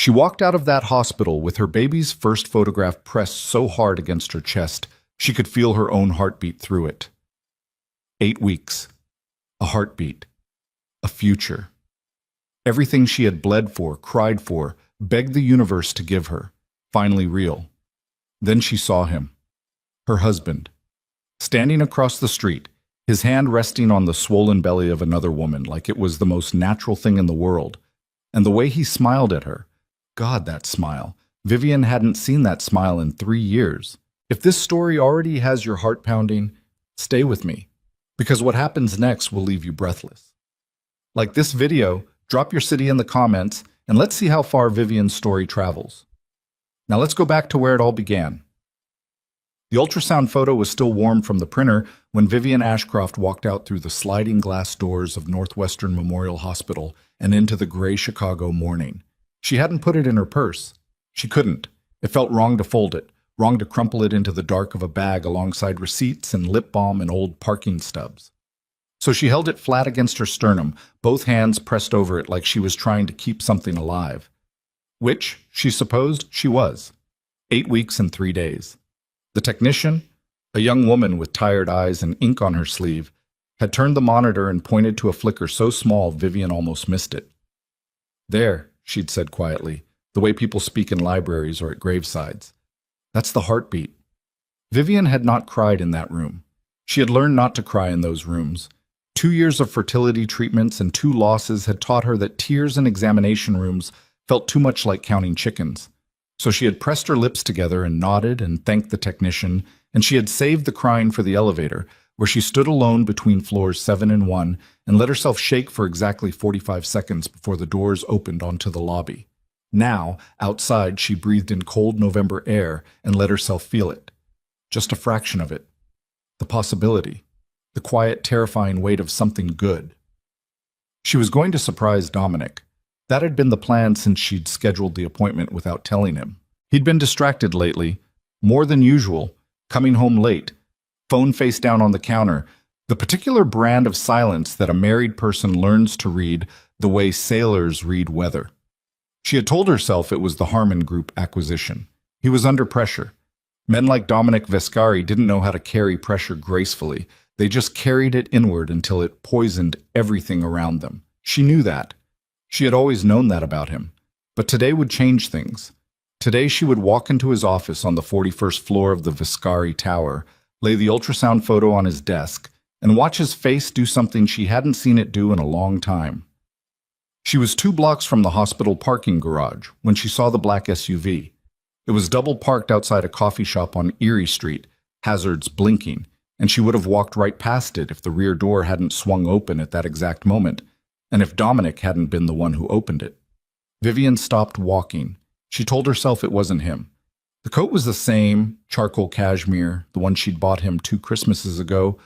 She walked out of that hospital with her baby's first photograph pressed so hard against her chest she could feel her own heartbeat through it. 8 weeks. A heartbeat. A future. Everything she had bled for, cried for, begged the universe to give her. Finally real. Then she saw him. Her husband. Standing across the street, his hand resting on the swollen belly of another woman like it was the most natural thing in the world. And the way he smiled at her. God, that smile. Vivian hadn't seen that smile in 3 years. If this story already has your heart pounding, stay with me, because what happens next will leave you breathless. Like this video, drop your city in the comments, and let's see how far Vivian's story travels. Now let's go back to where it all began. The ultrasound photo was still warm from the printer when Vivian Ashcroft walked out through the sliding glass doors of Northwestern Memorial Hospital and into the gray Chicago morning. She hadn't put it in her purse. She couldn't. It felt wrong to fold it, wrong to crumple it into the dark of a bag alongside receipts and lip balm and old parking stubs. So she held it flat against her sternum, both hands pressed over it like she was trying to keep something alive. Which, she supposed, she was. 8 weeks and 3 days. The technician, a young woman with tired eyes and ink on her sleeve, had turned the monitor and pointed to a flicker so small Vivian almost missed it. There, she'd said quietly, the way people speak in libraries or at gravesides. That's the heartbeat. Vivian had not cried in that room. She had learned not to cry in those rooms. 2 years of fertility treatments and 2 losses had taught her that tears in examination rooms felt too much like counting chickens. So she had pressed her lips together and nodded and thanked the technician, and she had saved the crying for the elevator, where she stood alone between floors 7 and 1 and let herself shake for exactly 45 seconds before the doors opened onto the lobby. Now, outside, she breathed in cold November air and let herself feel it. Just a fraction of it. The possibility. The quiet, terrifying weight of something good. She was going to surprise Dominic. That had been the plan since she'd scheduled the appointment without telling him. He'd been distracted lately, more than usual, coming home late, phone face down on the counter, the particular brand of silence that a married person learns to read the way sailors read weather. She had told herself it was the Harmon Group acquisition. He was under pressure. Men like Dominic Vescari didn't know how to carry pressure gracefully. They just carried it inward until it poisoned everything around them. She knew that. She had always known that about him. But today would change things. Today she would walk into his office on the 41st floor of the Vescari Tower, lay the ultrasound photo on his desk, and watch his face do something she hadn't seen it do in a long time. She was 2 blocks from the hospital parking garage when she saw the black SUV. It was double parked outside a coffee shop on Erie Street, hazards blinking, and she would have walked right past it if the rear door hadn't swung open at that exact moment, and if Dominic hadn't been the one who opened it. Vivian stopped walking. She told herself it wasn't him. The coat was the same, charcoal cashmere, the one she'd bought him 2 Christmases ago,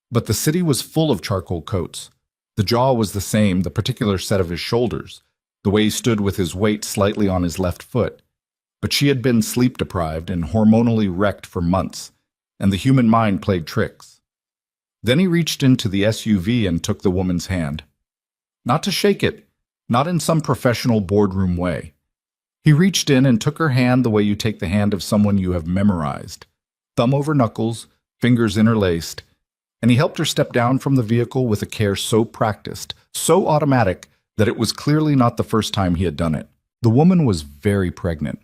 but the city was full of charcoal coats. The jaw was the same, the particular set of his shoulders, the way he stood with his weight slightly on his left foot. But she had been sleep-deprived and hormonally wrecked for months, and the human mind played tricks. Then he reached into the SUV and took the woman's hand. Not to shake it, not in some professional boardroom way. He reached in and took her hand the way you take the hand of someone you have memorized, thumb over knuckles, fingers interlaced, and he helped her step down from the vehicle with a care so practiced, so automatic, that it was clearly not the first time he had done it. The woman was very pregnant.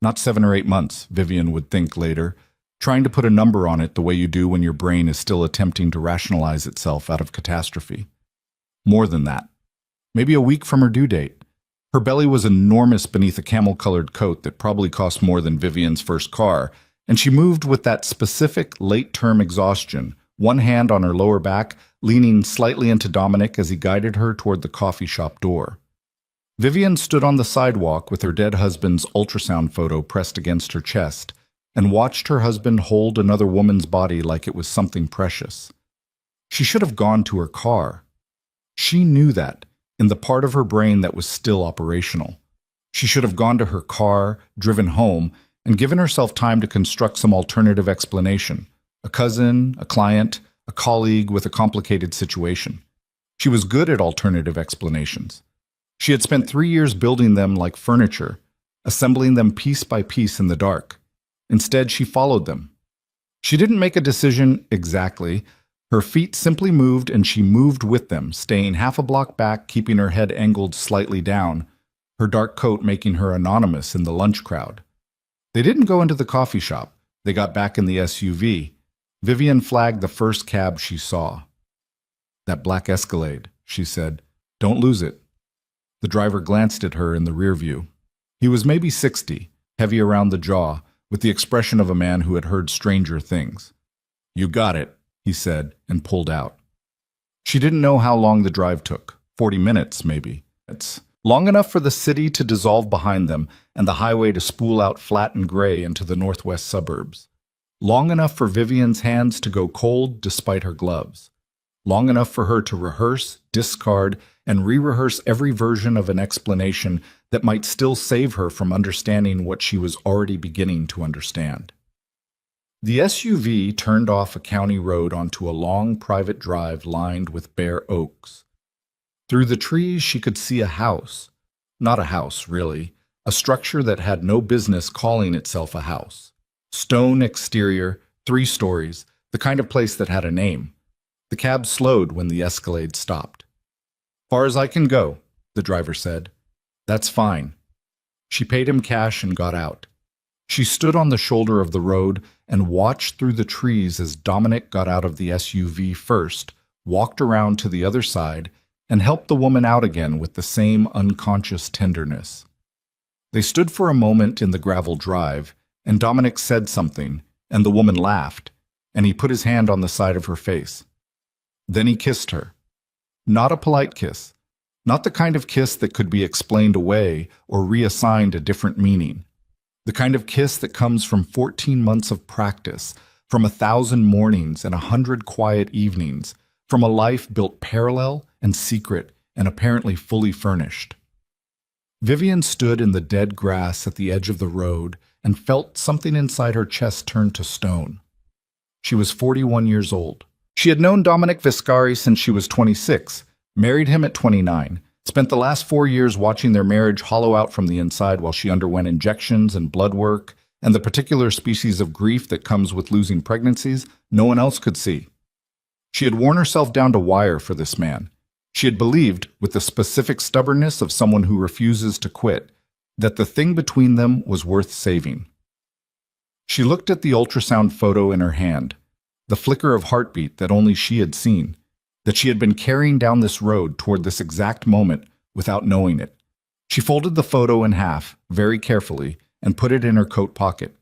Not 7 or 8 months, Vivian would think later, trying to put a number on it the way you do when your brain is still attempting to rationalize itself out of catastrophe. More than that. Maybe a week from her due date. Her belly was enormous beneath a camel-colored coat that probably cost more than Vivian's first car, and she moved with that specific late-term exhaustion, one hand on her lower back, leaning slightly into Dominic as he guided her toward the coffee shop door. Vivian stood on the sidewalk with her dead husband's ultrasound photo pressed against her chest and watched her husband hold another woman's body like it was something precious. She should have gone to her car. She knew that, in the part of her brain that was still operational. She should have gone to her car, driven home, and given herself time to construct some alternative explanation. A cousin, a client, a colleague with a complicated situation. She was good at alternative explanations. She had spent 3 years building them like furniture, assembling them piece by piece in the dark. Instead, she followed them. She didn't make a decision exactly. Her feet simply moved and she moved with them, staying half a block back, keeping her head angled slightly down, her dark coat making her anonymous in the lunch crowd. They didn't go into the coffee shop. They got back in the SUV. Vivian flagged the first cab she saw. "That black Escalade," she said. "Don't lose it." The driver glanced at her in the rear view. He was maybe 60, heavy around the jaw, with the expression of a man who had heard stranger things. "You got it," he said, and pulled out. She didn't know how long the drive took. 40 minutes, maybe. It's long enough for the city to dissolve behind them and the highway to spool out flat and gray into the northwest suburbs. Long enough for Vivian's hands to go cold despite her gloves. Long enough for her to rehearse, discard, and re-rehearse every version of an explanation that might still save her from understanding what she was already beginning to understand. The SUV turned off a county road onto a long private drive lined with bare oaks. Through the trees she could see a house. Not a house, really. A structure that had no business calling itself a house. Stone exterior, 3 stories, the kind of place that had a name. The cab slowed when the Escalade stopped. "Far as I can go," the driver said. "That's fine." She paid him cash and got out. She stood on the shoulder of the road and watched through the trees as Dominic got out of the SUV first, walked around to the other side, and helped the woman out again with the same unconscious tenderness. They stood for a moment in the gravel drive, and Dominic said something, and the woman laughed, and he put his hand on the side of her face. Then he kissed her. Not a polite kiss, not the kind of kiss that could be explained away or reassigned a different meaning. The kind of kiss that comes from 14 months of practice, from 1,000 mornings and 100 quiet evenings, from a life built parallel and secret and apparently fully furnished. Vivian stood in the dead grass at the edge of the road and felt something inside her chest turn to stone. She was 41 years old. She had known Dominic Viscari since she was 26, married him at 29, spent the last 4 years watching their marriage hollow out from the inside while she underwent injections and blood work and the particular species of grief that comes with losing pregnancies no one else could see. She had worn herself down to wire for this man. She had believed, with the specific stubbornness of someone who refuses to quit, that the thing between them was worth saving. She looked at the ultrasound photo in her hand, the flicker of heartbeat that only she had seen, that she had been carrying down this road toward this exact moment without knowing it. She folded the photo in half, very carefully, and put it in her coat pocket.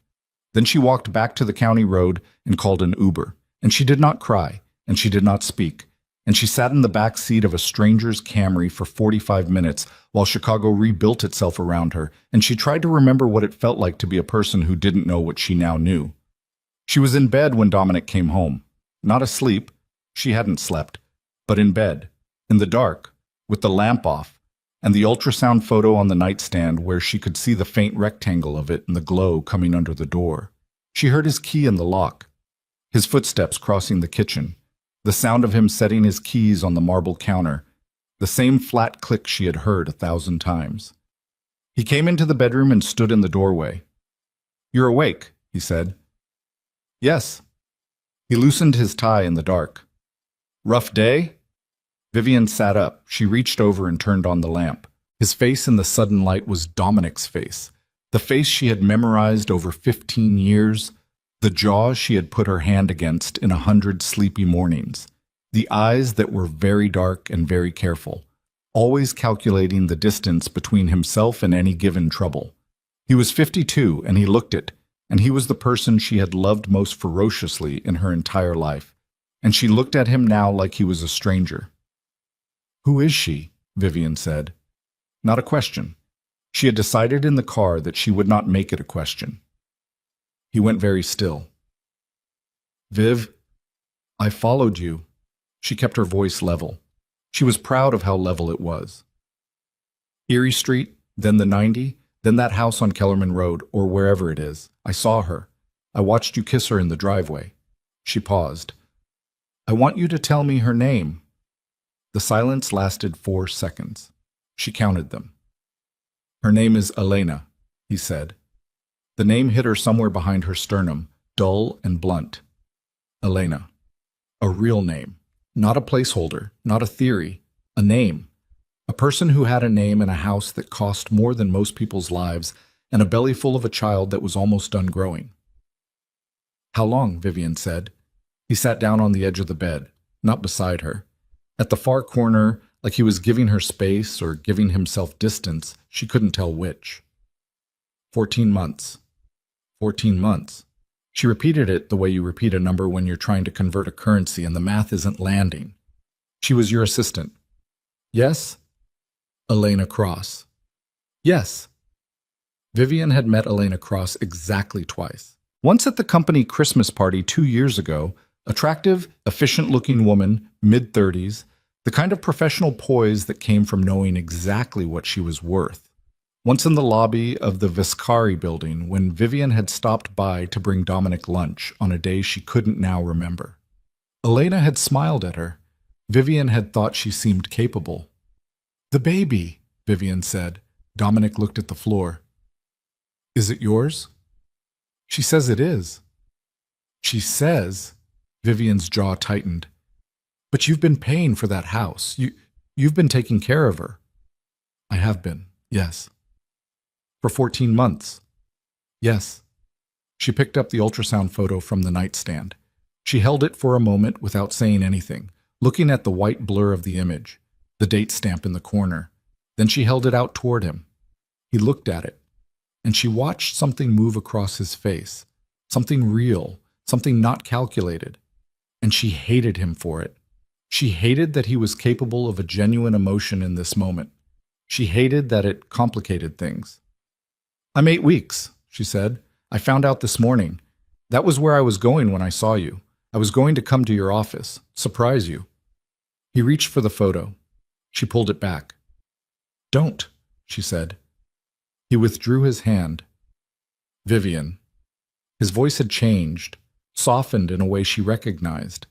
Then she walked back to the county road and called an Uber, and she did not cry, and she did not speak, and she sat in the back seat of a stranger's Camry for 45 minutes while Chicago rebuilt itself around her, and she tried to remember what it felt like to be a person who didn't know what she now knew. She was in bed when Dominic came home. Not asleep, she hadn't slept, but in bed, in the dark, with the lamp off, and the ultrasound photo on the nightstand where she could see the faint rectangle of it in the glow coming under the door. She heard his key in the lock, his footsteps crossing the kitchen, the sound of him setting his keys on the marble counter, the same flat click she had heard 1,000 times. He came into the bedroom and stood in the doorway. "You're awake," he said. "Yes." He loosened his tie in the dark. "Rough day?" Vivian sat up. She reached over and turned on the lamp. His face in the sudden light was Dominic's face, the face she had memorized over 15 years, the jaw she had put her hand against in 100 sleepy mornings, the eyes that were very dark and very careful, always calculating the distance between himself and any given trouble. He was 52, and he looked it, and he was the person she had loved most ferociously in her entire life, and she looked at him now like he was a stranger. "Who is she?" Vivian said. Not a question. She had decided in the car that she would not make it a question. He went very still. "Viv, I followed you." She kept her voice level. She was proud of how level it was. "Erie Street, then the 90, then that house on Kellerman Road, or wherever it is. I saw her. I watched you kiss her in the driveway." She paused. "I want you to tell me her name." The silence lasted 4 seconds. She counted them. Her name is Elena, he said. The name hit her somewhere behind her sternum, dull and blunt. Elena. A real name. Not a placeholder, not a theory. A name. A person who had a name in a house that cost more than most people's lives and a belly full of a child that was almost done growing. How long? Vivian said. He sat down on the edge of the bed, not beside her. At the far corner, like he was giving her space or giving himself distance, she couldn't tell which. 14 months. 14 months. She repeated it the way you repeat a number when you're trying to convert a currency and the math isn't landing. She was your assistant. Yes? Elena Cross. Yes. Vivian had met Elena Cross exactly twice. Once at the company Christmas party 2 years ago, attractive, efficient-looking woman, mid-30s, the kind of professional poise that came from knowing exactly what she was worth. Once in the lobby of the Viscari building when Vivian had stopped by to bring Dominic lunch on a day she couldn't now remember. Elena had smiled at her. Vivian had thought she seemed capable. "The baby," Vivian said. Dominic looked at the floor. "Is it yours?" "She says it is." "She says?" Vivian's jaw tightened. "But you've been paying for that house. You've been taking care of her." "I have been, yes." "For 14 months?" "Yes." She picked up the ultrasound photo from the nightstand. She held it for a moment without saying anything, looking at the white blur of the image, the date stamp in the corner. Then she held it out toward him. He looked at it, and she watched something move across his face, something real, something not calculated. And she hated him for it. She hated that he was capable of a genuine emotion in this moment. She hated that it complicated things. "I'm 8 weeks," she said. "I found out this morning. That was where I was going when I saw you. I was going to come to your office, surprise you." He reached for the photo. She pulled it back. "Don't," she said. He withdrew his hand. "Vivian." His voice had changed, softened in a way she recognized,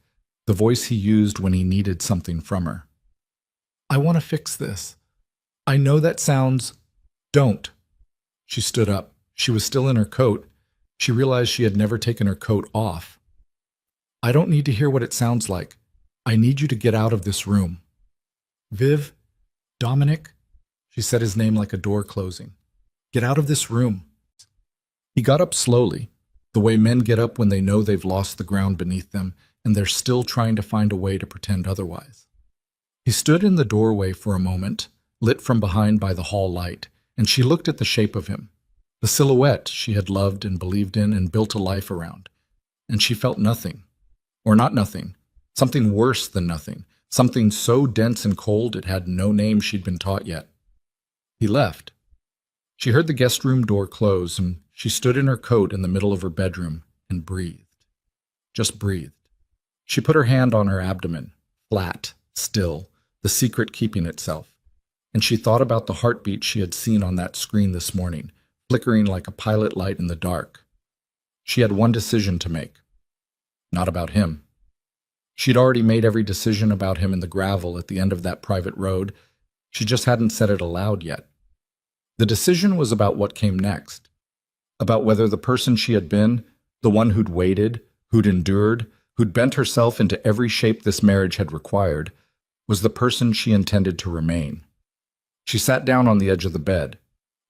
the voice he used when he needed something from her. "I want to fix this. I know that sounds... Don't." She stood up. She was still in her coat. She realized she had never taken her coat off. "I don't need to hear what it sounds like. I need you to get out of this room." "Viv, Dominic," she said his name like a door closing. "Get out of this room." He got up slowly, the way men get up when they know they've lost the ground beneath them and they're still trying to find a way to pretend otherwise. He stood in the doorway for a moment, lit from behind by the hall light, and she looked at the shape of him, the silhouette she had loved and believed in and built a life around. And she felt nothing. Or not nothing. Something worse than nothing. Something so dense and cold it had no name she'd been taught yet. He left. She heard the guest room door close, and she stood in her coat in the middle of her bedroom and breathed. Just breathed. She put her hand on her abdomen, flat, still, the secret keeping itself. And she thought about the heartbeat she had seen on that screen this morning, flickering like a pilot light in the dark. She had one decision to make. Not about him. She'd already made every decision about him in the gravel at the end of that private road. She just hadn't said it aloud yet. The decision was about what came next. About whether the person she had been, the one who'd waited, who'd endured, who'd bent herself into every shape this marriage had required, was the person she intended to remain. She sat down on the edge of the bed,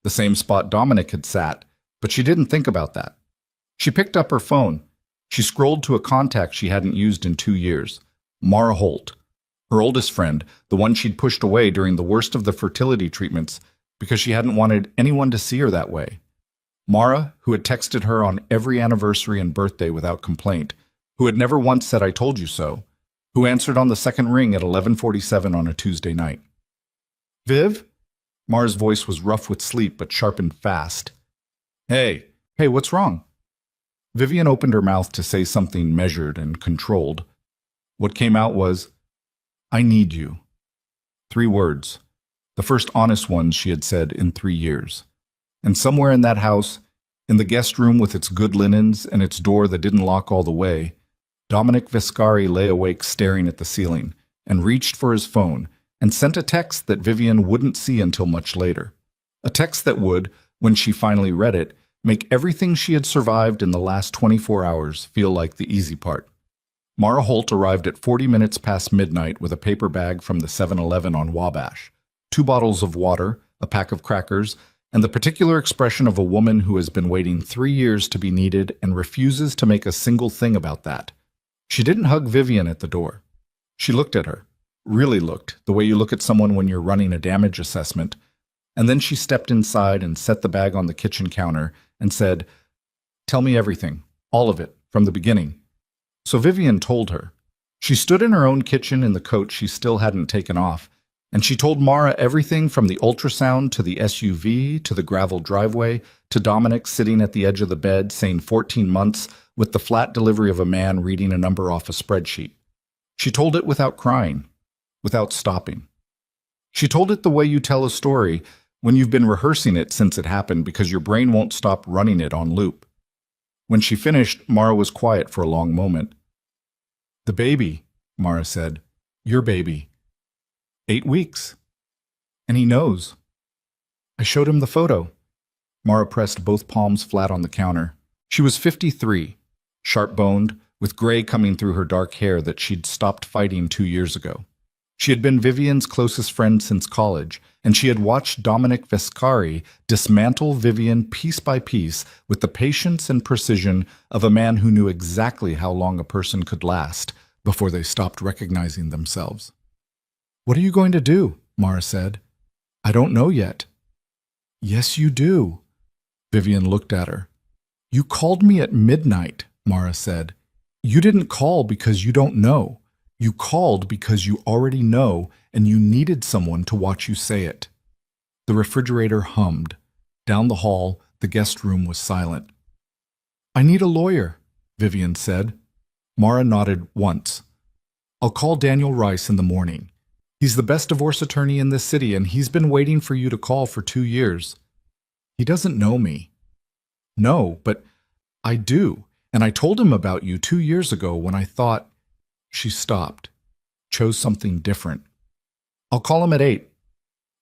the same spot Dominic had sat, but she didn't think about that. She picked up her phone. She scrolled to a contact she hadn't used in 2 years, Mara Holt, her oldest friend, the one she'd pushed away during the worst of the fertility treatments because she hadn't wanted anyone to see her that way. Mara, who had texted her on every anniversary and birthday without complaint, who had never once said "I told you so," who answered on the second ring at 11:47 on a Tuesday night. "Viv?" Mara's voice was rough with sleep but sharpened fast. Hey, what's wrong?" Vivian opened her mouth to say something measured and controlled. What came out was, "I need you." 3 words, the first honest ones she had said in 3 years. And somewhere in that house, in the guest room with its good linens and its door that didn't lock all the way, Dominic Viscari lay awake staring at the ceiling and reached for his phone and sent a text that Vivian wouldn't see until much later. A text that would, when she finally read it, make everything she had survived in the last 24 hours feel like the easy part. Mara Holt arrived at 40 minutes past midnight with a paper bag from the 7-Eleven on Wabash, 2 bottles of water, a pack of crackers, and the particular expression of a woman who has been waiting 3 years to be needed and refuses to make a single thing about that. She didn't hug Vivian at the door. She looked at her, really looked, the way you look at someone when you're running a damage assessment, and then she stepped inside and set the bag on the kitchen counter and said, "Tell me everything, all of it, from the beginning." So Vivian told her. She stood in her own kitchen in the coat she still hadn't taken off, and she told Mara everything from the ultrasound to the SUV to the gravel driveway to Dominic sitting at the edge of the bed saying 14 months with the flat delivery of a man reading a number off a spreadsheet. She told it without crying, without stopping. She told it the way you tell a story when you've been rehearsing it since it happened because your brain won't stop running it on loop. When she finished, Mara was quiet for a long moment. "The baby," Mara said. "Your baby. 8 weeks. And he knows. I showed him the photo." Mara pressed both palms flat on the counter. She was 53, sharp-boned, with gray coming through her dark hair that she'd stopped fighting 2 years ago. She had been Vivian's closest friend since college, and she had watched Dominic Vescari dismantle Vivian piece by piece with the patience and precision of a man who knew exactly how long a person could last before they stopped recognizing themselves. "What are you going to do?" Mara said. "I don't know yet." "Yes, you do." Vivian looked at her. "You called me at midnight," Mara said. "You didn't call because you don't know. You called because you already know and you needed someone to watch you say it." The refrigerator hummed. Down the hall, the guest room was silent. "I need a lawyer," Vivian said. Mara nodded once. "I'll call Daniel Rice in the morning. He's the best divorce attorney in this city and he's been waiting for you to call for 2 years. He doesn't know me." "No, but I do. And I told him about you 2 years ago when I thought—" She stopped, chose something different. "I'll call him at 8.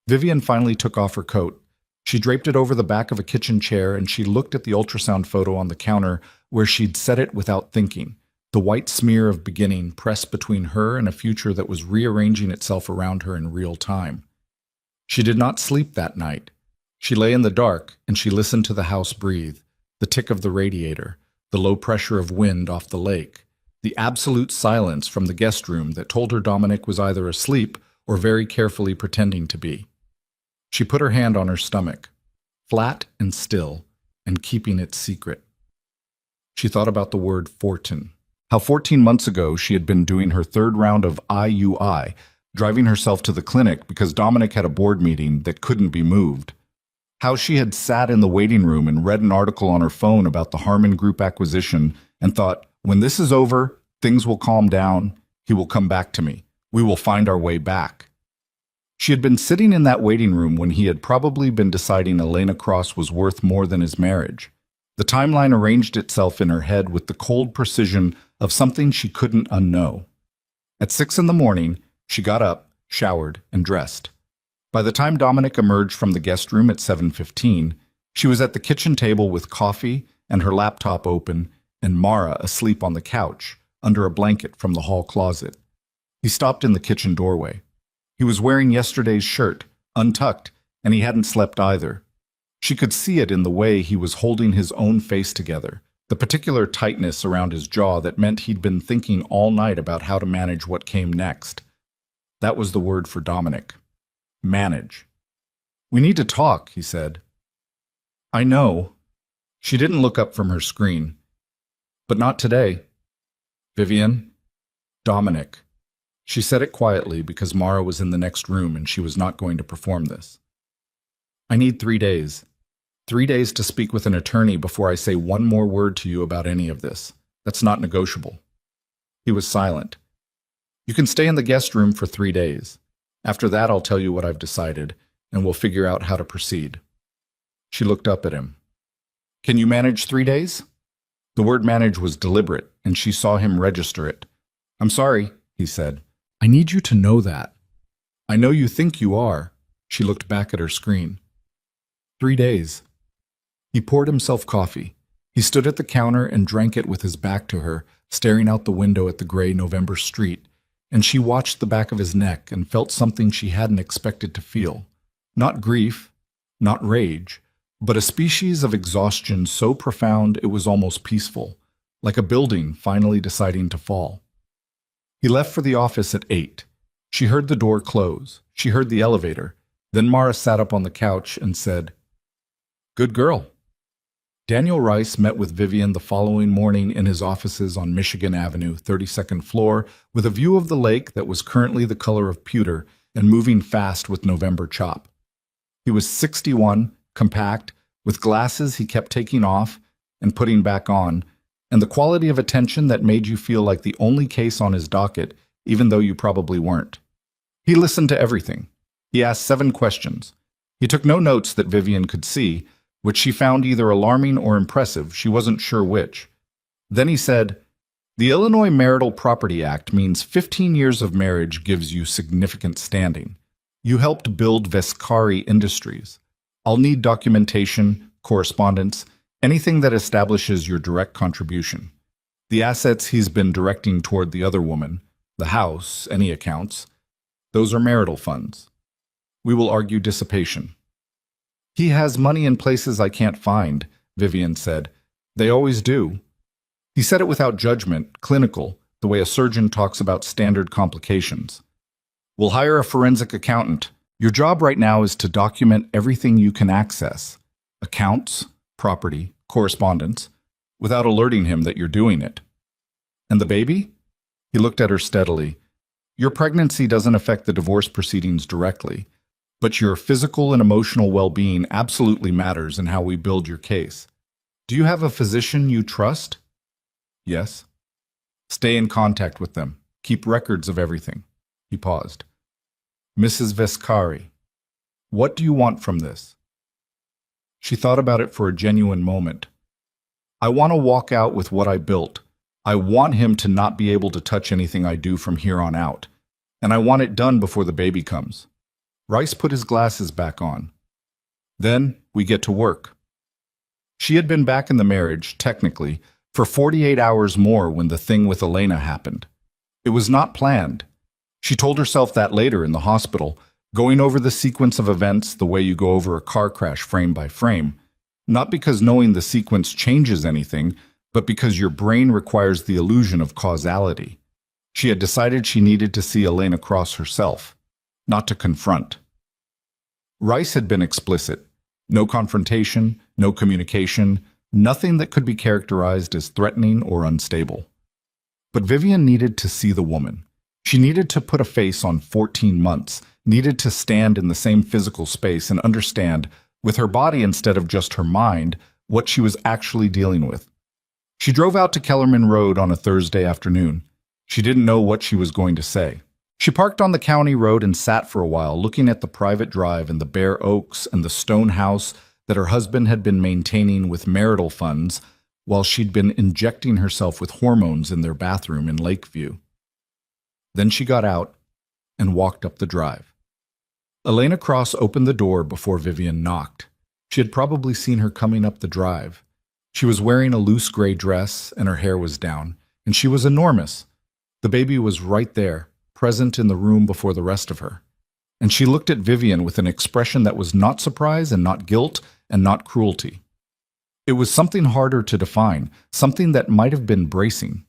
Vivian finally took off her coat. She draped it over the back of a kitchen chair and she looked at the ultrasound photo on the counter where she'd set it without thinking, the white smear of beginning pressed between her and a future that was rearranging itself around her in real time. She did not sleep that night. She lay in the dark and she listened to the house breathe, the tick of the radiator, the low pressure of wind off the lake, the absolute silence from the guest room that told her Dominic was either asleep or very carefully pretending to be. She put her hand on her stomach, flat and still, and keeping it secret. She thought about the word Fortin, how 14 months ago she had been doing her 3rd round of IUI, driving herself to the clinic because Dominic had a board meeting that couldn't be moved. How she had sat in the waiting room and read an article on her phone about the Harmon Group acquisition and thought, when this is over, things will calm down, he will come back to me. We will find our way back. She had been sitting in that waiting room when he had probably been deciding Elena Cross was worth more than his marriage. The timeline arranged itself in her head with the cold precision of something she couldn't unknow. At 6 in the morning, she got up, showered, and dressed. By the time Dominic emerged from the guest room at 7:15, she was at the kitchen table with coffee and her laptop open and Mara asleep on the couch, under a blanket from the hall closet. He stopped in the kitchen doorway. He was wearing yesterday's shirt, untucked, and he hadn't slept either. She could see it in the way he was holding his own face together, the particular tightness around his jaw that meant he'd been thinking all night about how to manage what came next. That was the word for Dominic. Manage. "We need to talk," he said. "I know." She didn't look up from her screen. "But not today." "Vivian?" "Dominic." She said it quietly because Mara was in the next room and she was not going to perform this. "I need 3 days. 3 days to speak with an attorney before I say one more word to you about any of this. That's not negotiable." He was silent. "You can stay in the guest room for 3 days. After that, I'll tell you what I've decided, and we'll figure out how to proceed." She looked up at him. "Can you manage 3 days?" The word manage was deliberate, and she saw him register it. "I'm sorry," he said. "I need you to know that." I know you think you are. She looked back at her screen. 3 days. He poured himself coffee. He stood at the counter and drank it with his back to her, staring out the window at the gray November street, and she watched the back of his neck and felt something she hadn't expected to feel. Not grief, not rage, but a species of exhaustion so profound it was almost peaceful, like a building finally deciding to fall. He left for the office at 8. She heard the door close. She heard the elevator. Then Mara sat up on the couch and said, "Good girl." Daniel Rice met with Vivian the following morning in his offices on Michigan Avenue, 32nd floor, with a view of the lake that was currently the color of pewter and moving fast with November chop. He was 61, compact, with glasses he kept taking off and putting back on, and the quality of attention that made you feel like the only case on his docket, even though you probably weren't. He listened to everything. He asked 7 questions. He took no notes that Vivian could see, which she found either alarming or impressive. She wasn't sure which. Then he said, "The Illinois Marital Property Act means 15 years of marriage gives you significant standing. You helped build Vescari Industries. I'll need documentation, correspondence, anything that establishes your direct contribution. The assets he's been directing toward the other woman, the house, any accounts, those are marital funds. We will argue dissipation." "He has money in places I can't find," Vivian said. "They always do." He said it without judgment, clinical, the way a surgeon talks about standard complications. "We'll hire a forensic accountant. Your job right now is to document everything you can access. Accounts, property, correspondence, without alerting him that you're doing it." "And the baby?" He looked at her steadily. "Your pregnancy doesn't affect the divorce proceedings directly, but your physical and emotional well-being absolutely matters in how we build your case. Do you have a physician you trust?" "Yes." "Stay in contact with them. Keep records of everything." He paused. "Mrs. Vescari, what do you want from this?" She thought about it for a genuine moment. "I want to walk out with what I built. I want him to not be able to touch anything I do from here on out. And I want it done before the baby comes." Rice put his glasses back on. "Then we get to work." She had been back in the marriage, technically, for 48 hours more when the thing with Elena happened. It was not planned. She told herself that later in the hospital, going over the sequence of events the way you go over a car crash frame by frame, not because knowing the sequence changes anything, but because your brain requires the illusion of causality. She had decided she needed to see Elena Cross herself, not to confront. Rice had been explicit. No confrontation, no communication, nothing that could be characterized as threatening or unstable. But Vivian needed to see the woman. She needed to put a face on 14 months, needed to stand in the same physical space and understand, with her body instead of just her mind, what she was actually dealing with. She drove out to Kellerman Road on a Thursday afternoon. She didn't know what she was going to say. She parked on the county road and sat for a while, looking at the private drive and the bare oaks and the stone house that her husband had been maintaining with marital funds while she'd been injecting herself with hormones in their bathroom in Lakeview. Then she got out and walked up the drive. Elena Cross opened the door before Vivian knocked. She had probably seen her coming up the drive. She was wearing a loose gray dress and her hair was down, and she was enormous. The baby was right there, present in the room before the rest of her. And she looked at Vivian with an expression that was not surprise and not guilt and not cruelty. It was something harder to define, something that might have been bracing.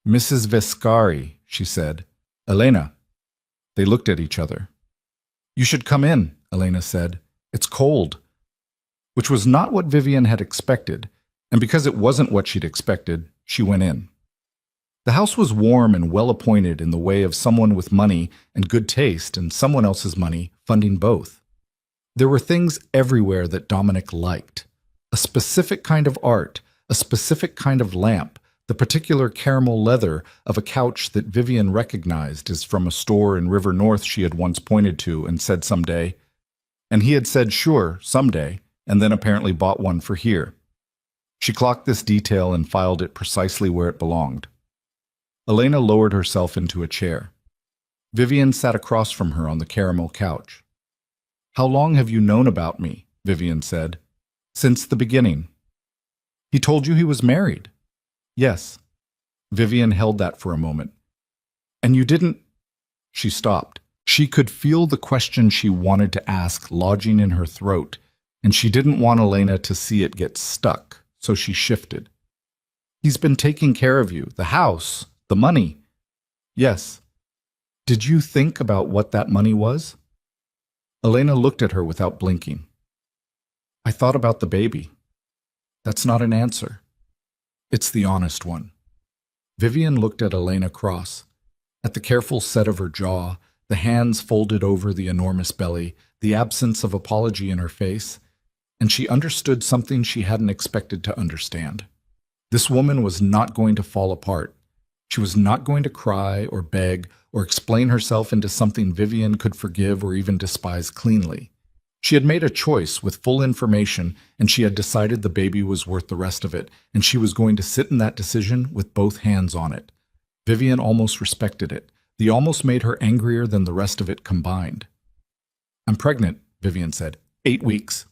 "Mrs. Vescari," she said. "Elena." They looked at each other. "You should come in," Elena said. "It's cold." Which was not what Vivian had expected, and because it wasn't what she'd expected, she went in. The house was warm and well-appointed in the way of someone with money and good taste and someone else's money funding both. There were things everywhere that Dominic liked. A specific kind of art, a specific kind of lamp, the particular caramel leather of a couch that Vivian recognized as from a store in River North she had once pointed to and said someday. And he had said sure, someday, and then apparently bought one for here. She clocked this detail and filed it precisely where it belonged. Elena lowered herself into a chair. Vivian sat across from her on the caramel couch. "How long have you known about me?" Vivian said. "Since the beginning." "He told you he was married?" "Yes." Vivian held that for a moment. "And you didn't—" She stopped. She could feel the question she wanted to ask lodging in her throat, and she didn't want Elena to see it get stuck, so she shifted. "He's been taking care of you, the house, the money." "Yes." "Did you think about what that money was?" Elena looked at her without blinking. "I thought about the baby." "That's not an answer." "It's the honest one." Vivian looked at Elena Cross, at the careful set of her jaw, the hands folded over the enormous belly, the absence of apology in her face, and she understood something she hadn't expected to understand. This woman was not going to fall apart. She was not going to cry or beg or explain herself into something Vivian could forgive or even despise cleanly. She had made a choice with full information, and she had decided the baby was worth the rest of it, and she was going to sit in that decision with both hands on it. Vivian almost respected it. The almost made her angrier than the rest of it combined. "I'm pregnant," Vivian said. 8 weeks.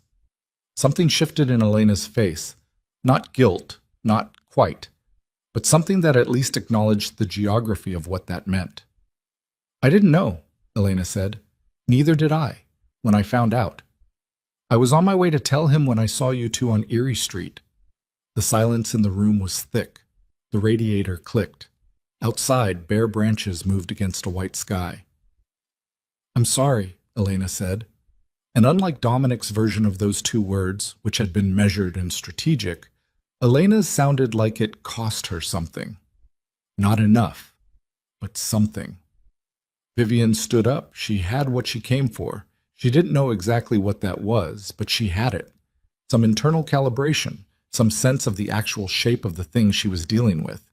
Something shifted in Elena's face. Not guilt, not quite, but something that at least acknowledged the geography of what that meant. "I didn't know," Elena said. "Neither did I, when I found out. I was on my way to tell him when I saw you two on Erie Street." The silence in the room was thick. The radiator clicked. Outside, bare branches moved against a white sky. "I'm sorry," Elena said. And unlike Dominic's version of those two words, which had been measured and strategic, Elena's sounded like it cost her something. Not enough, but something. Vivian stood up. She had what she came for. She didn't know exactly what that was, but she had it. Some internal calibration, some sense of the actual shape of the thing she was dealing with.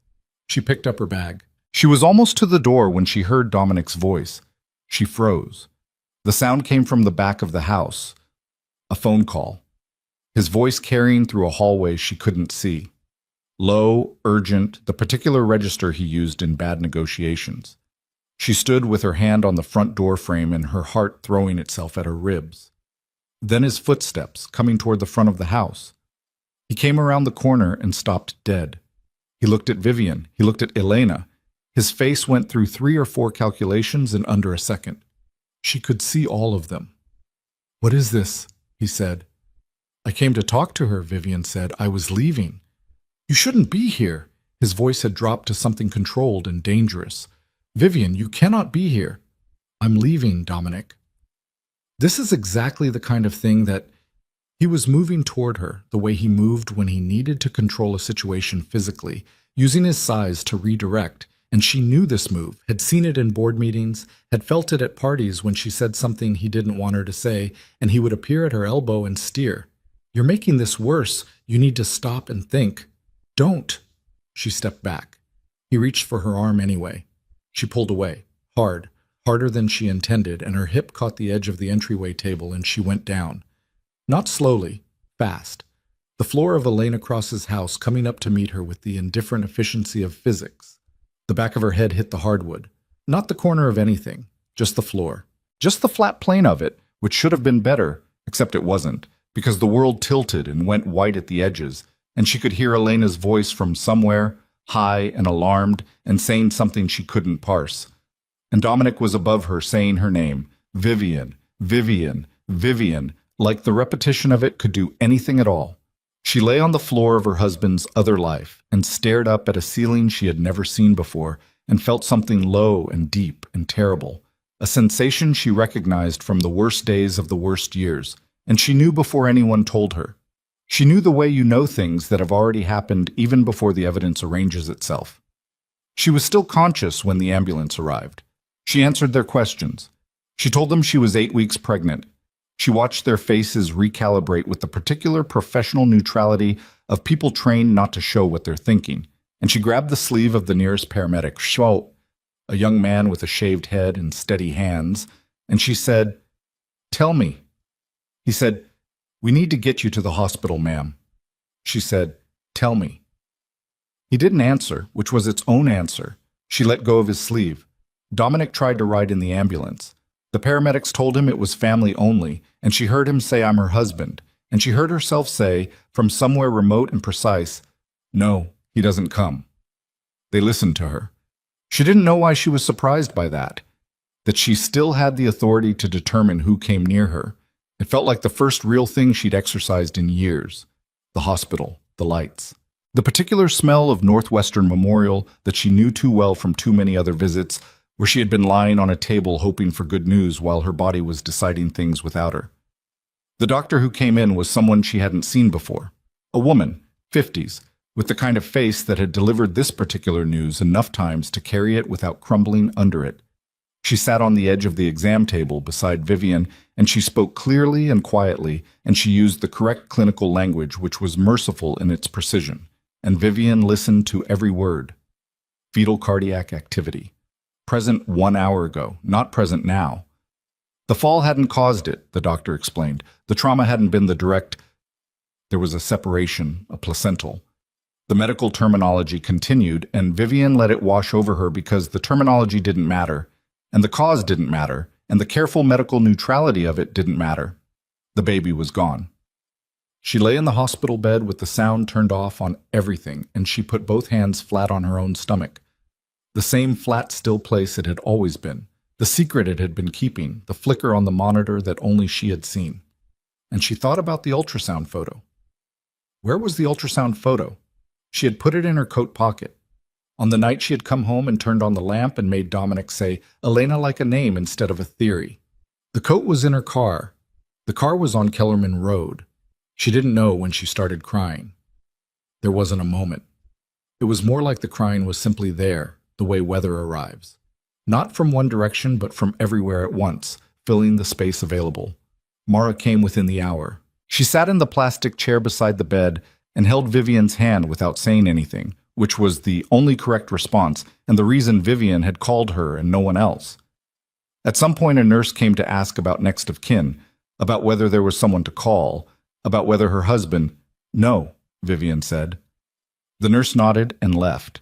She picked up her bag. She was almost to the door when she heard Dominic's voice. She froze. The sound came from the back of the house. A phone call. His voice carrying through a hallway she couldn't see. Low, urgent, the particular register he used in bad negotiations. She stood with her hand on the front door frame and her heart throwing itself at her ribs. Then his footsteps, coming toward the front of the house. He came around the corner and stopped dead. He looked at Vivian. He looked at Elena. His face went through 3 or 4 calculations in under a second. She could see all of them. "What is this?" he said. "I came to talk to her," Vivian said. "I was leaving." "You shouldn't be here." His voice had dropped to something controlled and dangerous. "Vivian, you cannot be here." "I'm leaving, Dominic." This is exactly the kind of thing that he was moving toward her, the way he moved when he needed to control a situation physically, using his size to redirect, and she knew this move, had seen it in board meetings, had felt it at parties when she said something he didn't want her to say, and he would appear at her elbow and steer. "You're making this worse. You need to stop and think." "Don't." She stepped back. He reached for her arm anyway. She pulled away, hard, harder than she intended, and her hip caught the edge of the entryway table and she went down. Not slowly, fast. The floor of Elena Cross's house coming up to meet her with the indifferent efficiency of physics. The back of her head hit the hardwood. Not the corner of anything, just the floor. Just the flat plane of it, which should have been better, except it wasn't, because the world tilted and went white at the edges, and she could hear Elena's voice from somewhere, high and alarmed, and saying something she couldn't parse. And Dominic was above her saying her name, Vivian, Vivian, Vivian, like the repetition of it could do anything at all. She lay on the floor of her husband's other life and stared up at a ceiling she had never seen before and felt something low and deep and terrible, a sensation she recognized from the worst days of the worst years, and she knew before anyone told her. She knew the way you know things that have already happened even before the evidence arranges itself. She was still conscious when the ambulance arrived. She answered their questions. She told them she was 8 weeks pregnant. She watched their faces recalibrate with the particular professional neutrality of people trained not to show what they're thinking, and she grabbed the sleeve of the nearest paramedic, Schwalt, a young man with a shaved head and steady hands, and she said, "Tell me." He said, "We need to get you to the hospital, ma'am." She said, "Tell me." He didn't answer, which was its own answer. She let go of his sleeve. Dominic tried to ride in the ambulance. The paramedics told him it was family only, and she heard him say, "I'm her husband." And she heard herself say, from somewhere remote and precise, "No, he doesn't come." They listened to her. She didn't know why she was surprised by that she still had the authority to determine who came near her. It felt like the first real thing she'd exercised in years. The hospital, the lights. The particular smell of Northwestern Memorial that she knew too well from too many other visits, where she had been lying on a table hoping for good news while her body was deciding things without her. The doctor who came in was someone she hadn't seen before. A woman, 50s, with the kind of face that had delivered this particular news enough times to carry it without crumbling under it. She sat on the edge of the exam table beside Vivian, and she spoke clearly and quietly, and she used the correct clinical language which was merciful in its precision. And Vivian listened to every word. Fetal cardiac activity. Present 1 hour ago, not present now. The fall hadn't caused it, the doctor explained. The trauma hadn't been the direct. There was a separation, a placental. The medical terminology continued, and Vivian let it wash over her because the terminology didn't matter, and the cause didn't matter, and the careful medical neutrality of it didn't matter. The baby was gone. She lay in the hospital bed with the sound turned off on everything, and she put both hands flat on her own stomach. The same flat, still place it had always been, the secret it had been keeping, the flicker on the monitor that only she had seen. And she thought about the ultrasound photo. Where was the ultrasound photo? She had put it in her coat pocket. On the night she had come home and turned on the lamp and made Dominic say, "Elena," like a name instead of a theory. The coat was in her car. The car was on Kellerman Road. She didn't know when she started crying. There wasn't a moment. It was more like the crying was simply there, the way weather arrives. Not from one direction, but from everywhere at once, filling the space available. Mara came within the hour. She sat in the plastic chair beside the bed and held Vivian's hand without saying anything, which was the only correct response and the reason Vivian had called her and no one else. At some point, a nurse came to ask about next of kin, about whether there was someone to call, about whether her husband— "No," Vivian said. The nurse nodded and left.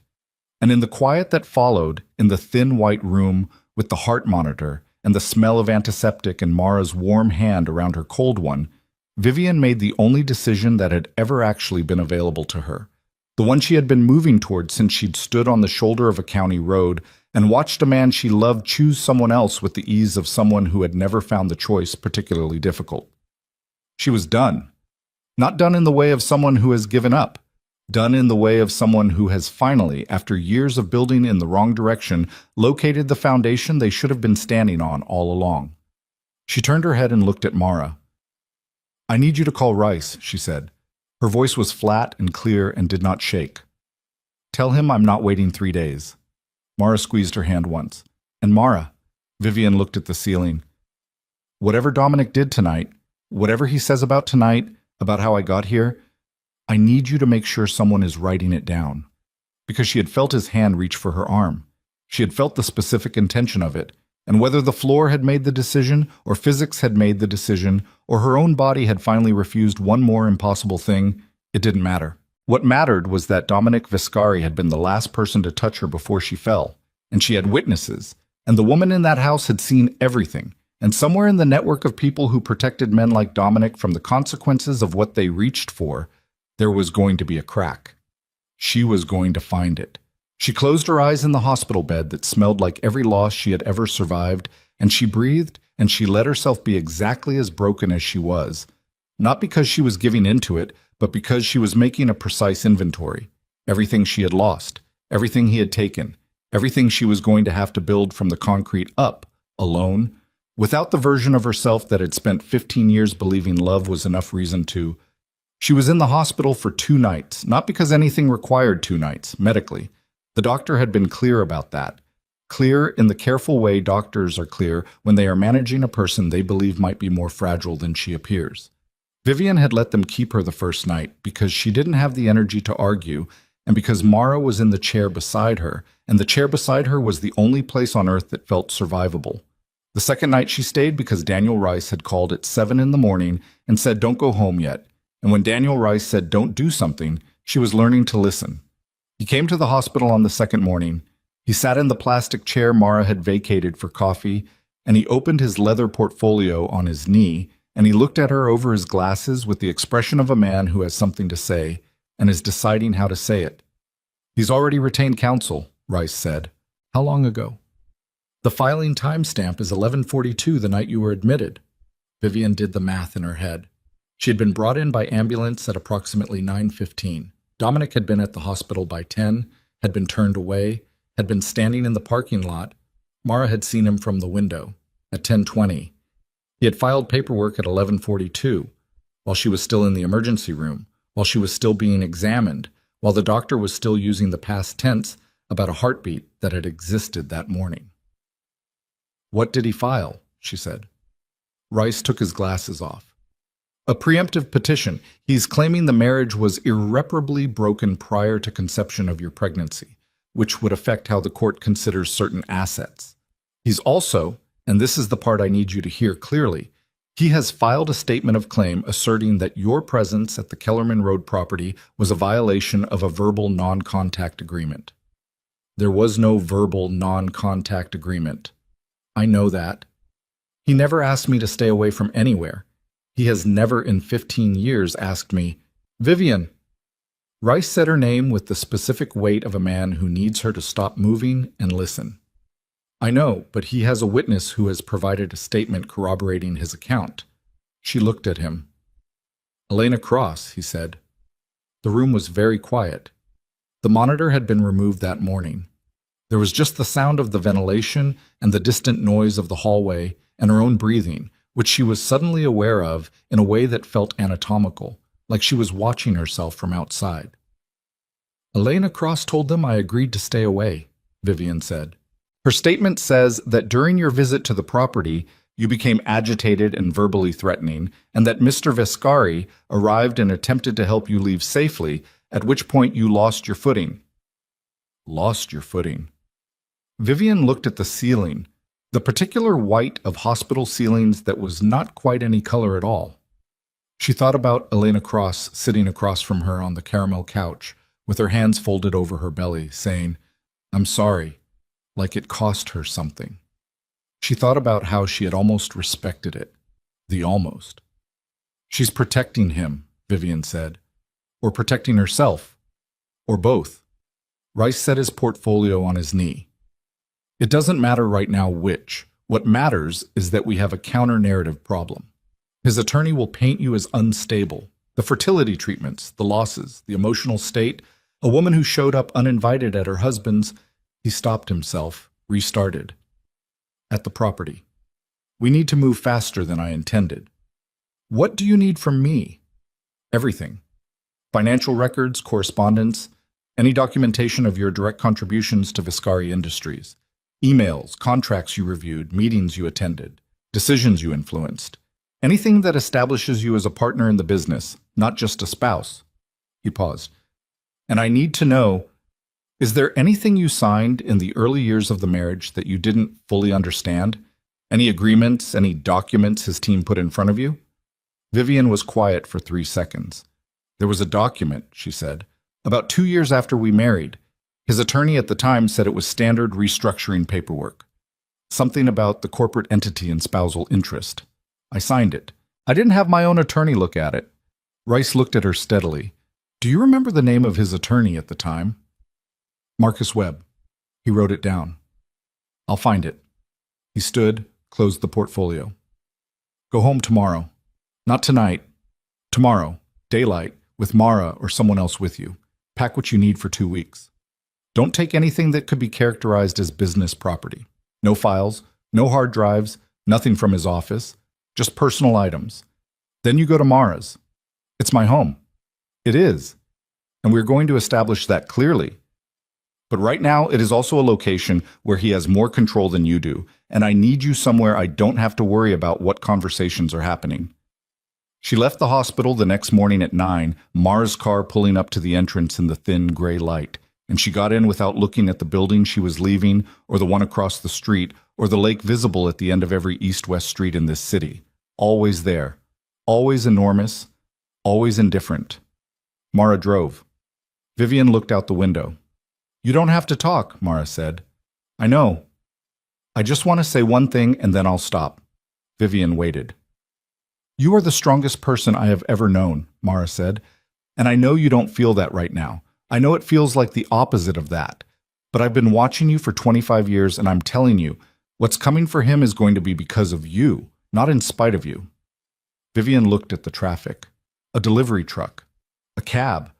And in the quiet that followed, in the thin white room with the heart monitor and the smell of antiseptic and Mara's warm hand around her cold one, Vivian made the only decision that had ever actually been available to her. The one she had been moving toward since she'd stood on the shoulder of a county road and watched a man she loved choose someone else with the ease of someone who had never found the choice particularly difficult. She was done. Not done in the way of someone who has given up. Done in the way of someone who has finally, after years of building in the wrong direction, located the foundation they should have been standing on all along. She turned her head and looked at Mara. "I need you to call Rice," she said. Her voice was flat and clear and did not shake. "Tell him I'm not waiting 3 days." Mara squeezed her hand once. "And Mara," Vivian looked at the ceiling, "whatever Dominic did tonight, whatever he says about tonight, about how I got here, I need you to make sure someone is writing it down." Because she had felt his hand reach for her arm. She had felt the specific intention of it, and whether the floor had made the decision, or physics had made the decision, or her own body had finally refused one more impossible thing, it didn't matter. What mattered was that Dominic Viscari had been the last person to touch her before she fell, and she had witnesses, and the woman in that house had seen everything, and somewhere in the network of people who protected men like Dominic from the consequences of what they reached for, there was going to be a crack. She was going to find it. She closed her eyes in the hospital bed that smelled like every loss she had ever survived, and she breathed, and she let herself be exactly as broken as she was. Not because she was giving into it, but because she was making a precise inventory. Everything she had lost, everything he had taken, everything she was going to have to build from the concrete up, alone, without the version of herself that had spent 15 years believing love was enough reason to. She was in the hospital for 2 nights, not because anything required 2 nights, medically. The doctor had been clear about that. Clear in the careful way doctors are clear when they are managing a person they believe might be more fragile than she appears. Vivian had let them keep her the first night because she didn't have the energy to argue, and because Mara was in the chair beside her, and the chair beside her was the only place on earth that felt survivable. The second night she stayed because Daniel Rice had called at 7 in the morning and said, "Don't go home yet." And when Daniel Rice said, "Don't do something," she was learning to listen. He came to the hospital on the second morning. He sat in the plastic chair Mara had vacated for coffee, and he opened his leather portfolio on his knee, and he looked at her over his glasses with the expression of a man who has something to say and is deciding how to say it. He's already retained counsel, Rice said. How long ago? The filing timestamp is 11:42 the night you were admitted. Vivian did the math in her head. She had been brought in by ambulance at approximately 9:15. Dominic had been at the hospital by 10, had been turned away, had been standing in the parking lot. Mara had seen him from the window at 10:20. He had filed paperwork at 11:42, while she was still in the emergency room, while she was still being examined, while the doctor was still using the past tense about a heartbeat that had existed that morning. What did he file? She said. Rice took his glasses off. A preemptive petition. He's claiming the marriage was irreparably broken prior to conception of your pregnancy, which would affect how the court considers certain assets. He's also, and this is the part I need you to hear clearly, he has filed a statement of claim asserting that your presence at the Kellerman Road property was a violation of a verbal non-contact agreement. There was no verbal non-contact agreement. I know that. He never asked me to stay away from anywhere. He has never in 15 years asked me, Vivian. Rice said her name with the specific weight of a man who needs her to stop moving and listen. I know, but he has a witness who has provided a statement corroborating his account. She looked at him. Elena Cross, he said. The room was very quiet. The monitor had been removed that morning. There was just the sound of the ventilation and the distant noise of the hallway and her own breathing, which she was suddenly aware of in a way that felt anatomical, like she was watching herself from outside. Elena Cross told them I agreed to stay away, Vivian said. Her statement says that during your visit to the property, you became agitated and verbally threatening, and that Mr. Vescari arrived and attempted to help you leave safely, at which point you lost your footing. Lost your footing. Vivian looked at the ceiling, the particular white of hospital ceilings that was not quite any color at all. She thought about Elena Cross sitting across from her on the caramel couch, with her hands folded over her belly, saying, I'm sorry, like it cost her something. She thought about how she had almost respected it. The almost. She's protecting him, Vivian said. Or protecting herself. Or both. Rice set his portfolio on his knee. It doesn't matter right now which. What matters is that we have a counter-narrative problem. His attorney will paint you as unstable. The fertility treatments, the losses, the emotional state, a woman who showed up uninvited at her husband's. He stopped himself, restarted. At the property. We need to move faster than I intended. What do you need from me? Everything. Financial records, correspondence, any documentation of your direct contributions to Viscari Industries. Emails, contracts you reviewed, meetings you attended, decisions you influenced. Anything that establishes you as a partner in the business, not just a spouse. He paused. And I need to know, is there anything you signed in the early years of the marriage that you didn't fully understand? Any agreements, any documents his team put in front of you? Vivian was quiet for 3 seconds. There was a document, she said, about 2 years after we married. His attorney at the time said it was standard restructuring paperwork. Something about the corporate entity and spousal interest. I signed it. I didn't have my own attorney look at it. Rice looked at her steadily. Do you remember the name of his attorney at the time? Marcus Webb. He wrote it down. I'll find it. He stood, closed the portfolio. Go home tomorrow. Not tonight. Tomorrow, daylight, with Mara or someone else with you. Pack what you need for 2 weeks. Don't take anything that could be characterized as business property. No files, no hard drives, nothing from his office, just personal items. Then you go to Mara's. It's my home. It is. And we're going to establish that clearly. But right now, it is also a location where he has more control than you do, and I need you somewhere I don't have to worry about what conversations are happening. She left the hospital the next morning at 9, Mara's car pulling up to the entrance in the thin gray light, and she got in without looking at the building she was leaving, or the one across the street, or the lake visible at the end of every east-west street in this city. Always there. Always enormous. Always indifferent. Mara drove. Vivian looked out the window. You don't have to talk, Mara said. I know. I just want to say one thing and then I'll stop. Vivian waited. You are the strongest person I have ever known, Mara said, and I know you don't feel that right now. I know it feels like the opposite of that. But I've been watching you for 25 years and I'm telling you, what's coming for him is going to be because of you, not in spite of you. Vivian looked at the traffic. A delivery truck. A cab.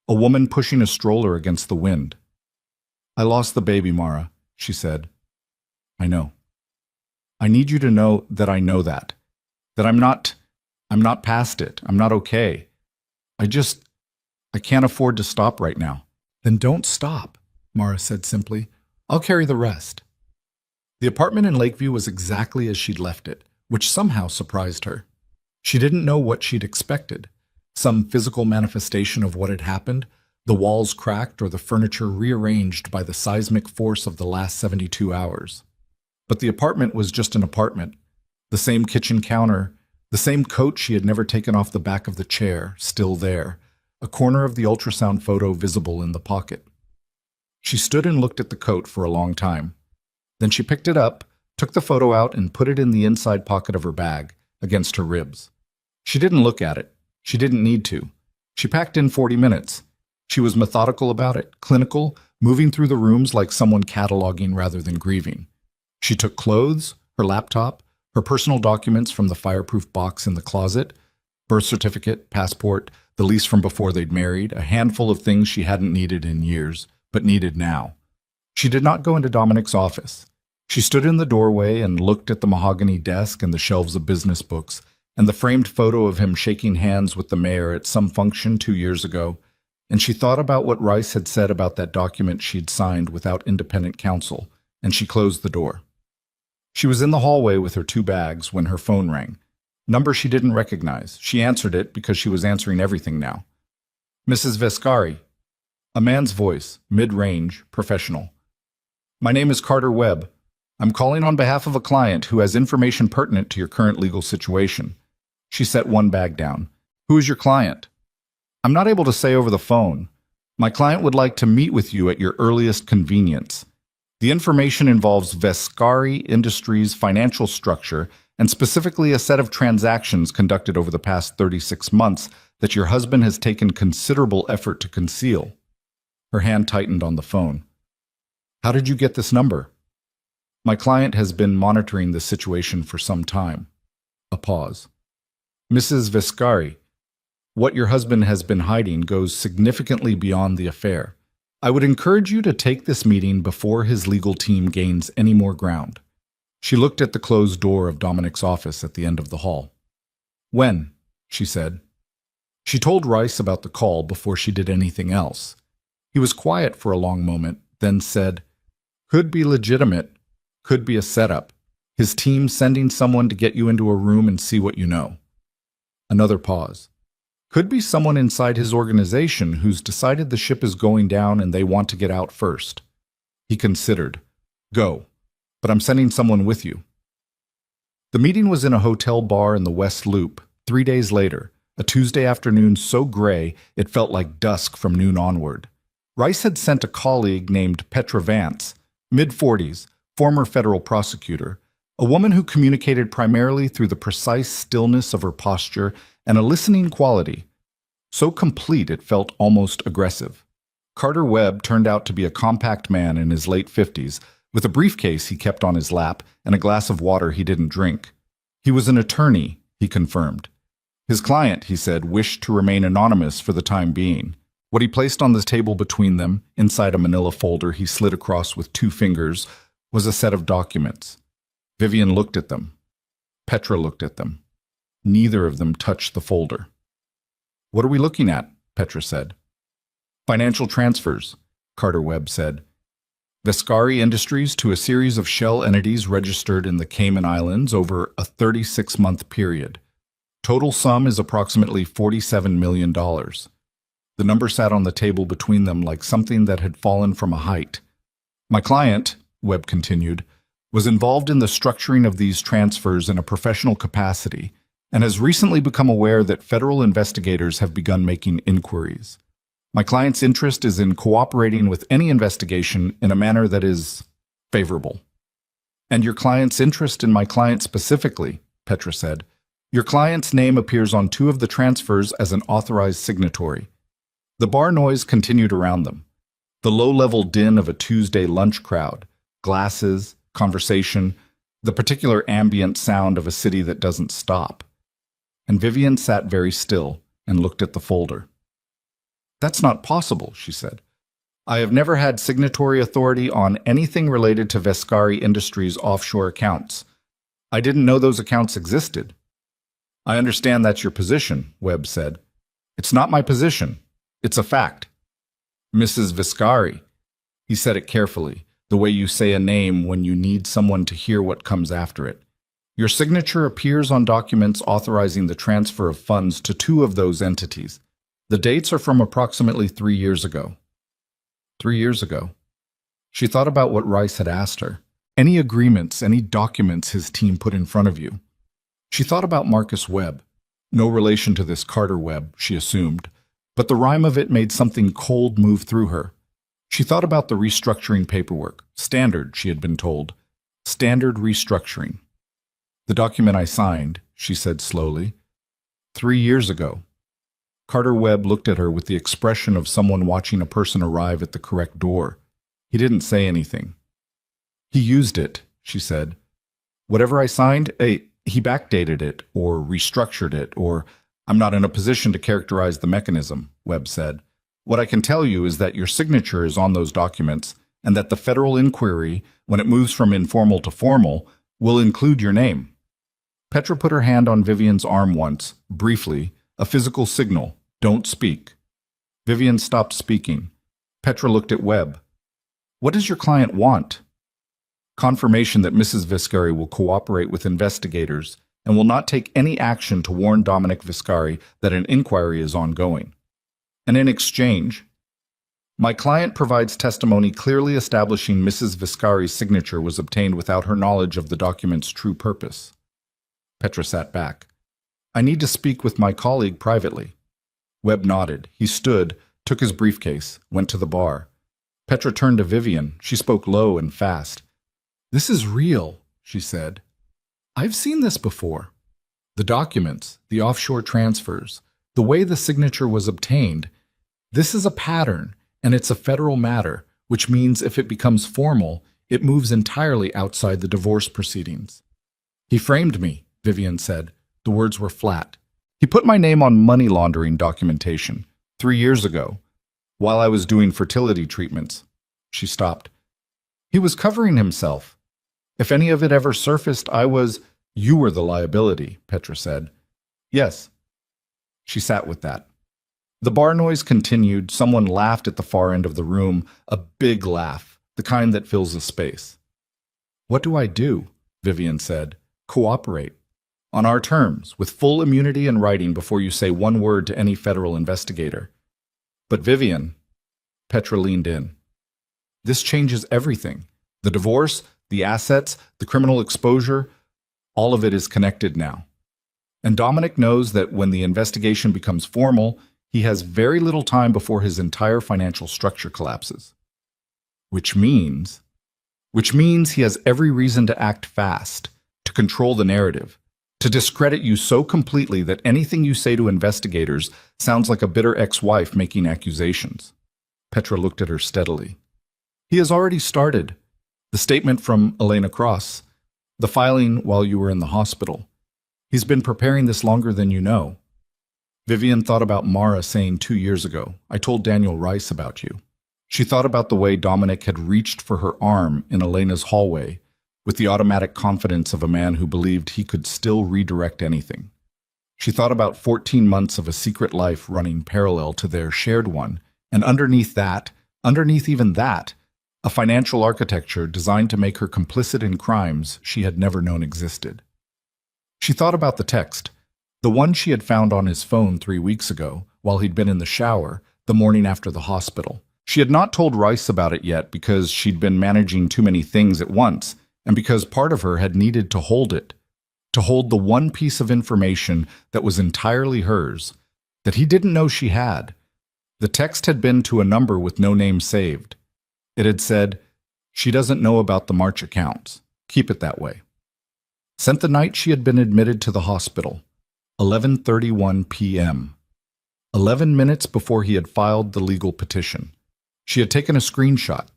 A woman pushing a stroller against the wind. I lost the baby, Mara, she said. I know. I need you to know that I know that. That I'm not past it. I'm not okay. I can't afford to stop right now. Then don't stop, Mara said simply. I'll carry the rest. The apartment in Lakeview was exactly as she'd left it, which somehow surprised her. She didn't know what she'd expected. Some physical manifestation of what had happened, the walls cracked or the furniture rearranged by the seismic force of the last 72 hours. But the apartment was just an apartment. The same kitchen counter, the same coat she had never taken off the back of the chair, still there, a corner of the ultrasound photo visible in the pocket. She stood and looked at the coat for a long time. Then she picked it up, took the photo out and put it in the inside pocket of her bag, against her ribs. She didn't look at it. She didn't need to. She packed in 40 minutes. She was methodical about it, clinical, moving through the rooms like someone cataloging rather than grieving. She took clothes, her laptop, her personal documents from the fireproof box in the closet, birth certificate, passport, the lease from before they'd married, a handful of things she hadn't needed in years, but needed now. She did not go into Dominic's office. She stood in the doorway and looked at the mahogany desk and the shelves of business books, and the framed photo of him shaking hands with the mayor at some function 2 years ago, and she thought about what Rice had said about that document she'd signed without independent counsel, and she closed the door. She was in the hallway with her 2 bags when her phone rang. Number she didn't recognize. She answered it because she was answering everything now. Mrs. Vescari. A man's voice, mid-range, professional. My name is Carter Webb. I'm calling on behalf of a client who has information pertinent to your current legal situation. She set one bag down. Who is your client? I'm not able to say over the phone. My client would like to meet with you at your earliest convenience. The information involves Vescari Industries' financial structure and specifically a set of transactions conducted over the past 36 months that your husband has taken considerable effort to conceal. Her hand tightened on the phone. How did you get this number? My client has been monitoring the situation for some time. A pause. Mrs. Vescari, what your husband has been hiding goes significantly beyond the affair. I would encourage you to take this meeting before his legal team gains any more ground. She looked at the closed door of Dominic's office at the end of the hall. When? She said. She told Rice about the call before she did anything else. He was quiet for a long moment, then said, Could be legitimate, could be a setup. His team sending someone to get you into a room and see what you know. Another pause. Could be someone inside his organization who's decided the ship is going down and they want to get out first. He considered. Go. But I'm sending someone with you. The meeting was in a hotel bar in the West Loop, 3 days later, a Tuesday afternoon so gray it felt like dusk from noon onward. Rice had sent a colleague named Petra Vance, mid-40s, former federal prosecutor, a woman who communicated primarily through the precise stillness of her posture and a listening quality, so complete it felt almost aggressive. Carter Webb turned out to be a compact man in his late 50s, with a briefcase he kept on his lap and a glass of water he didn't drink. He was an attorney, he confirmed. His client, he said, wished to remain anonymous for the time being. What he placed on the table between them, inside a manila folder he slid across with 2 fingers, was a set of documents. Vivian looked at them. Petra looked at them. Neither of them touched the folder. What are we looking at? Petra said. Financial transfers, Carter Webb said. Vescari Industries to a series of shell entities registered in the Cayman Islands over a 36-month period. Total sum is approximately $47 million. The number sat on the table between them like something that had fallen from a height. My client, Webb continued, was involved in the structuring of these transfers in a professional capacity and has recently become aware that federal investigators have begun making inquiries. My client's interest is in cooperating with any investigation in a manner that is Favorable. And your client's interest in my client specifically, Petra said. Your client's name appears on 2 of the transfers as an authorized signatory. The bar noise continued around them. The low-level din of a Tuesday lunch crowd, glasses, conversation, the particular ambient sound of a city that doesn't stop. And Vivian sat very still and looked at the folder. That's not possible, she said. I have never had signatory authority on anything related to Vescari Industries' offshore accounts. I didn't know those accounts existed. I understand that's your position, Webb said. It's not my position. It's a fact. Mrs. Vescari. He said it carefully, the way you say a name when you need someone to hear what comes after it. Your signature appears on documents authorizing the transfer of funds to 2 of those entities. The dates are from approximately 3 years ago. 3 years ago. She thought about what Rice had asked her. Any agreements, any documents his team put in front of you. She thought about Marcus Webb. No relation to this Carter Webb, she assumed, but the rhyme of it made something cold move through her. She thought about the restructuring paperwork. Standard, she had been told. Standard restructuring. The document I signed, she said slowly. 3 years ago. Carter Webb looked at her with the expression of someone watching a person arrive at the correct door. He didn't say anything. He used it, she said. Whatever I signed, he backdated it, or restructured it, or I'm not in a position to characterize the mechanism, Webb said. What I can tell you is that your signature is on those documents, and that the federal inquiry, when it moves from informal to formal, will include your name. Petra put her hand on Vivian's arm once, briefly, a physical signal, don't speak. Vivian stopped speaking. Petra looked at Webb. What does your client want? Confirmation that Mrs. Vescari will cooperate with investigators and will not take any action to warn Dominic Vescari that an inquiry is ongoing. And in exchange, my client provides testimony clearly establishing Mrs. Vescari's signature was obtained without her knowledge of the document's true purpose. Petra sat back. I need to speak with my colleague privately. Webb nodded. He stood, took his briefcase, went to the bar. Petra turned to Vivian. She spoke low and fast. This is real, she said. I've seen this before. The documents, the offshore transfers, the way the signature was obtained. This is a pattern, and it's a federal matter, which means if it becomes formal, it moves entirely outside the divorce proceedings. He framed me, Vivian said. The words were flat. He put my name on money laundering documentation 3 years ago, while I was doing fertility treatments. She stopped. He was covering himself. If any of it ever surfaced, You were the liability, Petra said. Yes. She sat with that. The bar noise continued. Someone laughed at the far end of the room, a big laugh, the kind that fills a space. What do I do? Vivian said. Cooperate. On our terms, with full immunity in writing before you say one word to any federal investigator. But Vivian, Petra leaned in. This changes everything. The divorce, the assets, the criminal exposure, all of it is connected now. And Dominic knows that when the investigation becomes formal, he has very little time before his entire financial structure collapses. Which means he has every reason to act fast, to control the narrative, to discredit you so completely that anything you say to investigators sounds like a bitter ex-wife making accusations. Petra looked at her steadily. He has already started. The statement from Elena Cross, the filing while you were in the hospital. He's been preparing this longer than you know. Vivian thought about Mara saying 2 years ago, I told Daniel Rice about you. She thought about the way Dominic had reached for her arm in Elena's hallway, with the automatic confidence of a man who believed he could still redirect anything. She thought about 14 months of a secret life running parallel to their shared one, and underneath even that, a financial architecture designed to make her complicit in crimes she had never known existed. She thought about the text, the one she had found on his phone 3 weeks ago, while he'd been in the shower, the morning after the hospital. She had not told Rice about it yet because she'd been managing too many things at once, and because part of her had needed to hold it, to hold the one piece of information that was entirely hers, that he didn't know she had. The text had been to a number with no name saved. It had said, She doesn't know about the March accounts. Keep it that way. Sent the night she had been admitted to the hospital, 11:31 p.m., 11 minutes before he had filed the legal petition. She had taken a screenshot.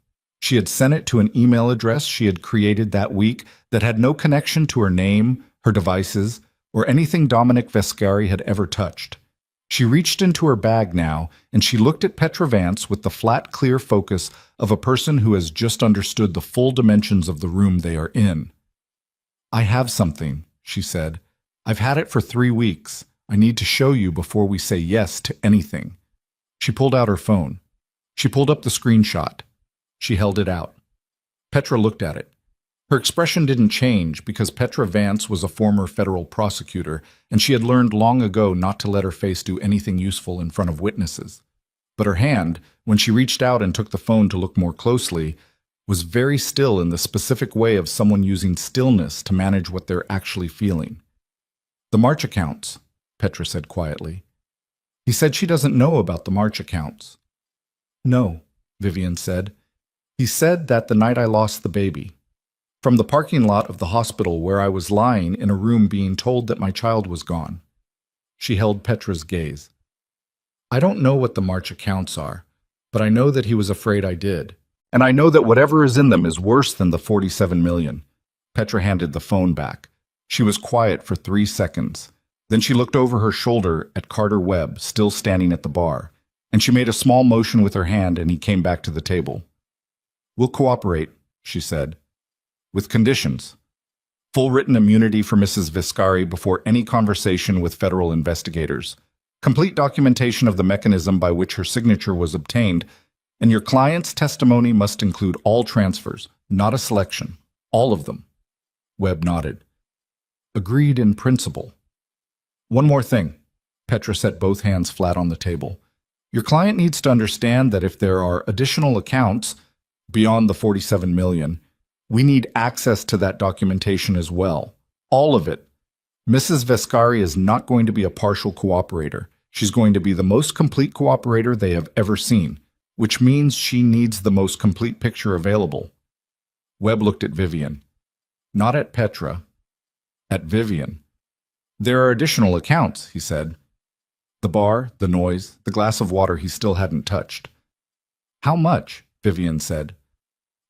She had sent it to an email address she had created that week that had no connection to her name, her devices, or anything Dominic Vescari had ever touched. She reached into her bag now, and she looked at Petra Vance with the flat, clear focus of a person who has just understood the full dimensions of the room they are in. "I have something," she said. "I've had it for 3 weeks. I need to show you before we say yes to anything." She pulled out her phone. She pulled up the screenshot. She held it out. Petra looked at it. Her expression didn't change because Petra Vance was a former federal prosecutor, and she had learned long ago not to let her face do anything useful in front of witnesses. But her hand, when she reached out and took the phone to look more closely, was very still in the specific way of someone using stillness to manage what they're actually feeling. "The March accounts," Petra said quietly. "He said she doesn't know about the March accounts." "No," Vivian said. "He said that the night I lost the baby. From the parking lot of the hospital where I was lying in a room being told that my child was gone." She held Petra's gaze. "I don't know what the March accounts are, but I know that he was afraid I did. And I know that whatever is in them is worse than the 47 million. Petra handed the phone back. She was quiet for 3 seconds. Then she looked over her shoulder at Carter Webb, still standing at the bar, and she made a small motion with her hand and he came back to the table. "We'll cooperate," she said. "With conditions. Full written immunity for Mrs. Viscari before any conversation with federal investigators. Complete documentation of the mechanism by which her signature was obtained, and your client's testimony must include all transfers, not a selection. All of them." Webb nodded. "Agreed in principle." "One more thing." Petra set both hands flat on the table. "Your client needs to understand that if there are additional accounts beyond the 47 million, we need access to that documentation as well. All of it. Mrs. Vescari is not going to be a partial cooperator. She's going to be the most complete cooperator they have ever seen, which means she needs the most complete picture available." Webb looked at Vivian. Not at Petra. At Vivian. "There are additional accounts," he said. The bar, the noise, the glass of water he still hadn't touched. "How much?" Vivian said.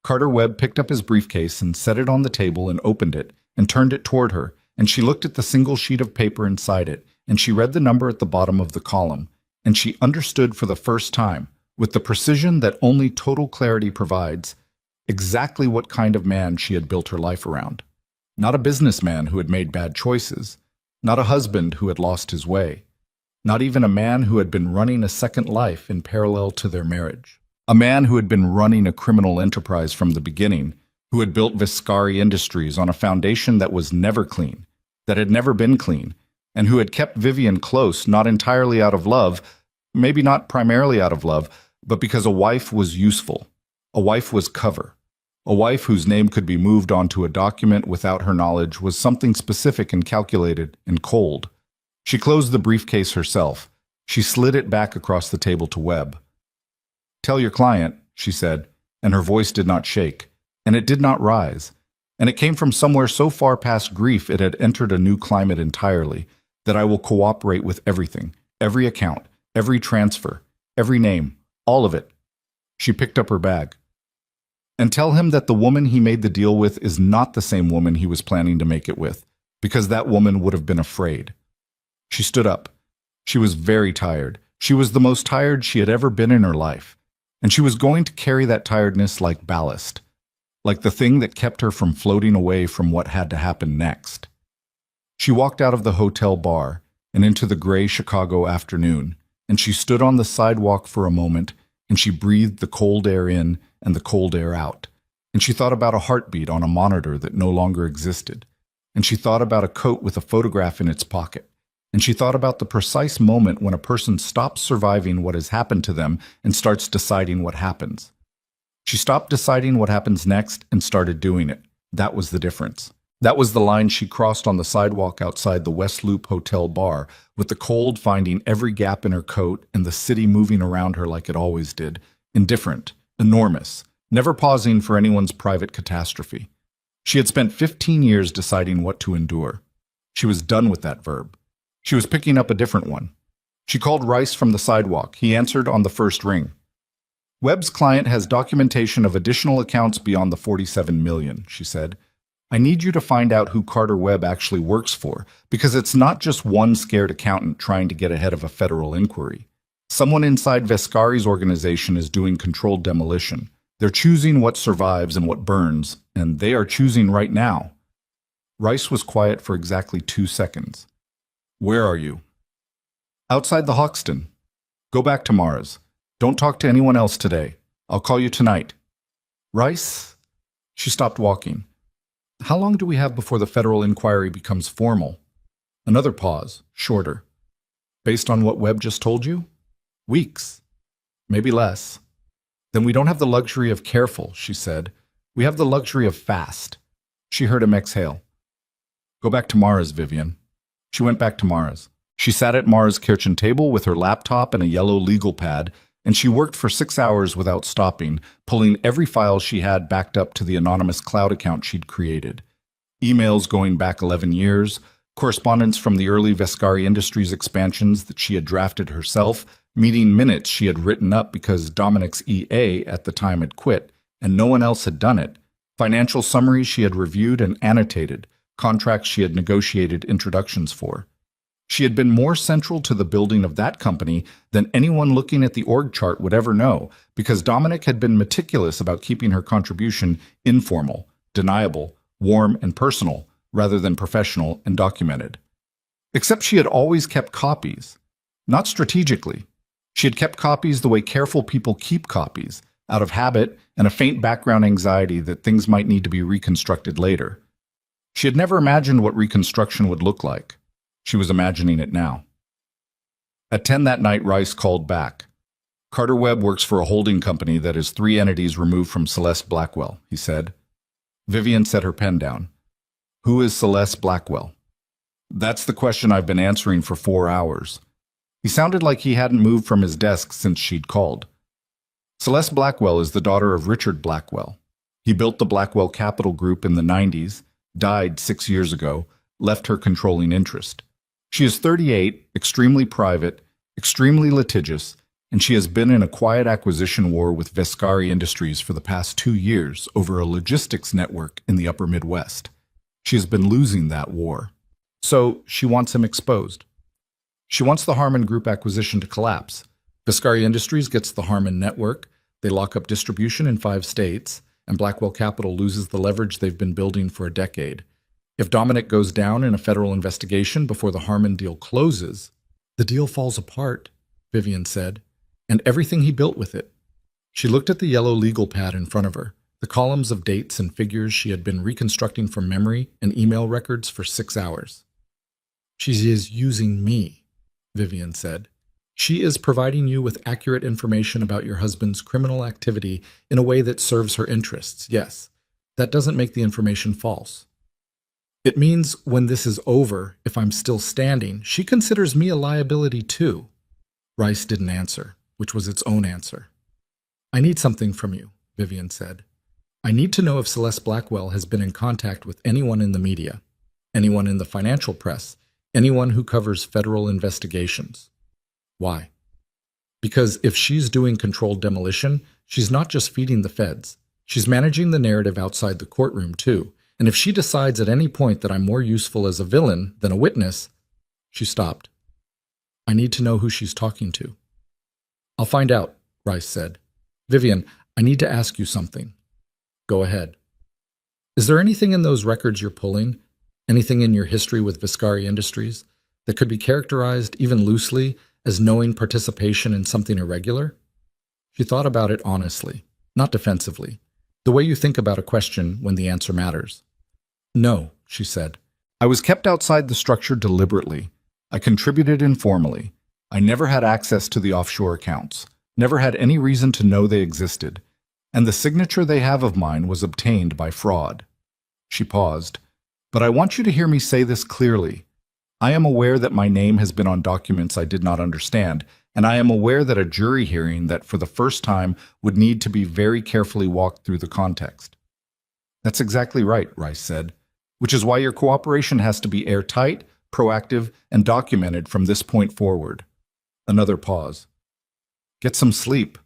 Carter Webb picked up his briefcase and set it on the table and opened it and turned it toward her, and she looked at the single sheet of paper inside it, and she read the number at the bottom of the column, and she understood for the first time, with the precision that only total clarity provides, exactly what kind of man she had built her life around. Not a businessman who had made bad choices, not a husband who had lost his way, not even a man who had been running a second life in parallel to their marriage. A man who had been running a criminal enterprise from the beginning, who had built Viscari Industries on a foundation that was never clean, that had never been clean, and who had kept Vivian close, not entirely out of love, maybe not primarily out of love, but because a wife was useful. A wife was cover. A wife whose name could be moved onto a document without her knowledge was something specific and calculated and cold. She closed the briefcase herself. She slid it back across the table to Webb. "Tell your client," she said, and her voice did not shake, and it did not rise, and it came from somewhere so far past grief it had entered a new climate entirely, "that I will cooperate with everything, every account, every transfer, every name, all of it." She picked up her bag. "And tell him that the woman he made the deal with is not the same woman he was planning to make it with, because that woman would have been afraid." She stood up. She was very tired. She was the most tired she had ever been in her life. And she was going to carry that tiredness like ballast, like the thing that kept her from floating away from what had to happen next. She walked out of the hotel bar and into the gray Chicago afternoon, and she stood on the sidewalk for a moment, and she breathed the cold air in and the cold air out, and she thought about a heartbeat on a monitor that no longer existed, and she thought about a coat with a photograph in its pocket, and she thought about the precise moment when a person stops surviving what has happened to them and starts deciding what happens. She stopped deciding what happens next and started doing it. That was the difference. That was the line she crossed on the sidewalk outside the West Loop Hotel bar, with the cold finding every gap in her coat and the city moving around her like it always did, indifferent, enormous, never pausing for anyone's private catastrophe. She had spent 15 years deciding what to endure. She was done with that verb. She was picking up a different one. She called Rice from the sidewalk. He answered on the first ring. Webb's client has documentation of additional accounts beyond the 47 million, she said. I need you to find out who Carter Webb actually works for, because it's not just one scared accountant trying to get ahead of a federal inquiry. Someone inside Vescari's organization is doing controlled demolition. They're choosing what survives and what burns, and they are choosing right now. Rice was quiet for exactly 2 seconds. Where are you? Outside the Hoxton. Go back to Mars. Don't talk to anyone else today. I'll call you tonight. Rice? She stopped walking. How long do we have before the federal inquiry becomes formal? Another pause, shorter. Based on what Webb just told you? Weeks. Maybe less. Then we don't have the luxury of careful, she said. We have the luxury of fast. She heard him exhale. Go back to Mara's, Vivian. She went back to Mara's. She sat at Mara's kitchen table with her laptop and a yellow legal pad, and she worked for 6 hours without stopping, pulling every file she had backed up to the anonymous cloud account she'd created. Emails going back 11 years, correspondence from the early Vescari Industries expansions that she had drafted herself, meeting minutes she had written up because Dominic's EA at the time had quit, and no one else had done it, financial summaries she had reviewed and annotated, contracts she had negotiated introductions for. She had been more central to the building of that company than anyone looking at the org chart would ever know, because Dominic had been meticulous about keeping her contribution informal, deniable, warm, and personal, rather than professional and documented. Except she had always kept copies. Not strategically. She had kept copies the way careful people keep copies, out of habit and a faint background anxiety that things might need to be reconstructed later. She had never imagined what reconstruction would look like. She was imagining it now. At 10 that night, Rice called back. Carter Webb works for a holding company that is 3 entities removed from Celeste Blackwell, he said. Vivian set her pen down. Who is Celeste Blackwell? That's the question I've been answering for 4 hours. He sounded like he hadn't moved from his desk since she'd called. Celeste Blackwell is the daughter of Richard Blackwell. He built the Blackwell Capital Group in the 90s, died 6 years ago, left her controlling interest. She is 38, extremely private, extremely litigious, and she has been in a quiet acquisition war with Vescari Industries for the past 2 years over a logistics network in the upper Midwest. She has been losing that war. So she wants him exposed. She wants the Harmon Group acquisition to collapse. Vescari Industries gets the Harmon network, they lock up distribution in 5 states, and Blackwell Capital loses the leverage they've been building for a decade. If Dominic goes down in a federal investigation before the Harmon deal closes, the deal falls apart, Vivian said, and everything he built with it. She looked at the yellow legal pad in front of her, the columns of dates and figures she had been reconstructing from memory and email records for 6 hours. She is using me, Vivian said. She is providing you with accurate information about your husband's criminal activity in a way that serves her interests, yes. That doesn't make the information false. It means when this is over, if I'm still standing, she considers me a liability too. Rice didn't answer, which was its own answer. I need something from you, Vivian said. I need to know if Celeste Blackwell has been in contact with anyone in the media, anyone in the financial press, anyone who covers federal investigations. Why? Because if she's doing controlled demolition, she's not just feeding the feds. She's managing the narrative outside the courtroom too. And if she decides at any point that I'm more useful as a villain than a witness, she stopped. I need to know who she's talking to. I'll find out, Rice said. Vivian, I need to ask you something. Go ahead. Is there anything in those records you're pulling, anything in your history with Vescari Industries, that could be characterized, even loosely, as knowing participation in something irregular? She thought about it honestly, not defensively, the way you think about a question when the answer matters. No, she said. I was kept outside the structure deliberately. I contributed informally. I never had access to the offshore accounts, never had any reason to know they existed, and the signature they have of mine was obtained by fraud. She paused. But I want you to hear me say this clearly. I am aware that my name has been on documents I did not understand, and I am aware that a jury hearing that for the first time would need to be very carefully walked through the context. That's exactly right, Rice said, which is why your cooperation has to be airtight, proactive, and documented from this point forward. Another pause. Get some sleep.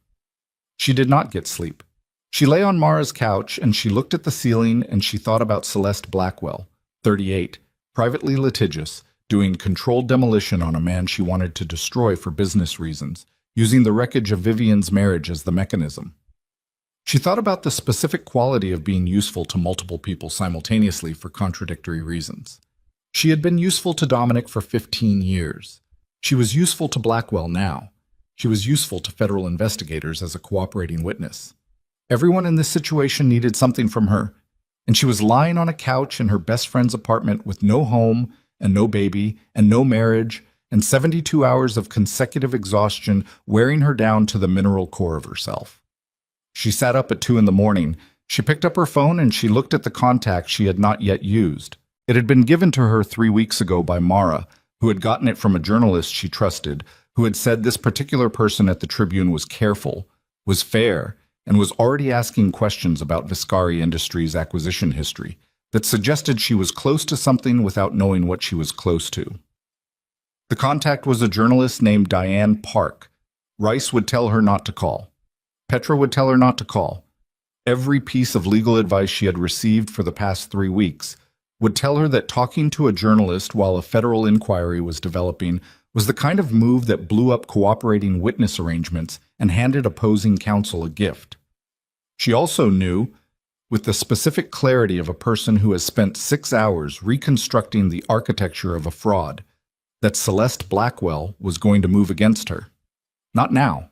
She did not get sleep. She lay on Mara's couch and she looked at the ceiling and she thought about Celeste Blackwell, 38, privately litigious, doing controlled demolition on a man she wanted to destroy for business reasons, using the wreckage of Vivian's marriage as the mechanism. She thought about the specific quality of being useful to multiple people simultaneously for contradictory reasons. She had been useful to Dominic for 15 years. She was useful to Blackwell now. She was useful to federal investigators as a cooperating witness. Everyone in this situation needed something from her, and she was lying on a couch in her best friend's apartment with no home and no baby and no marriage and 72 hours of consecutive exhaustion wearing her down to the mineral core of herself. She sat up at 2 in the morning. She picked up her phone and she looked at the contact she had not yet used. It had been given to her 3 weeks ago by Mara, who had gotten it from a journalist she trusted, who had said this particular person at the Tribune was careful, was fair, and was already asking questions about Viscari Industries' acquisition history that suggested she was close to something without knowing what she was close to. The contact was a journalist named Diane Park. Rice would tell her not to call. Petra would tell her not to call. Every piece of legal advice she had received for the past 3 weeks would tell her that talking to a journalist while a federal inquiry was developing was the kind of move that blew up cooperating witness arrangements and handed opposing counsel a gift. She also knew, with the specific clarity of a person who has spent 6 hours reconstructing the architecture of a fraud, that Celeste Blackwell was going to move against her. Not now.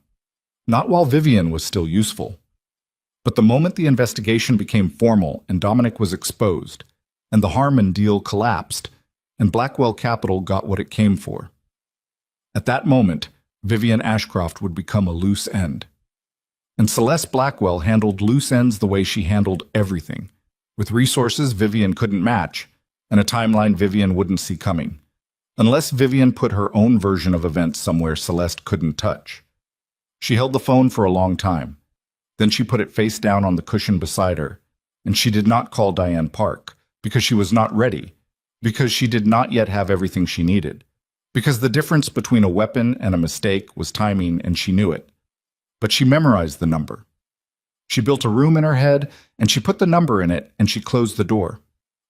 Not while Vivian was still useful. But the moment the investigation became formal and Dominic was exposed, and the Harmon deal collapsed, and Blackwell Capital got what it came for. At that moment, Vivian Ashcroft would become a loose end. And Celeste Blackwell handled loose ends the way she handled everything, with resources Vivian couldn't match, and a timeline Vivian wouldn't see coming, unless Vivian put her own version of events somewhere Celeste couldn't touch. She held the phone for a long time. Then she put it face down on the cushion beside her, and she did not call Diane Park, because she was not ready, because she did not yet have everything she needed, because the difference between a weapon and a mistake was timing and she knew it. But she memorized the number. She built a room in her head, and she put the number in it, and she closed the door.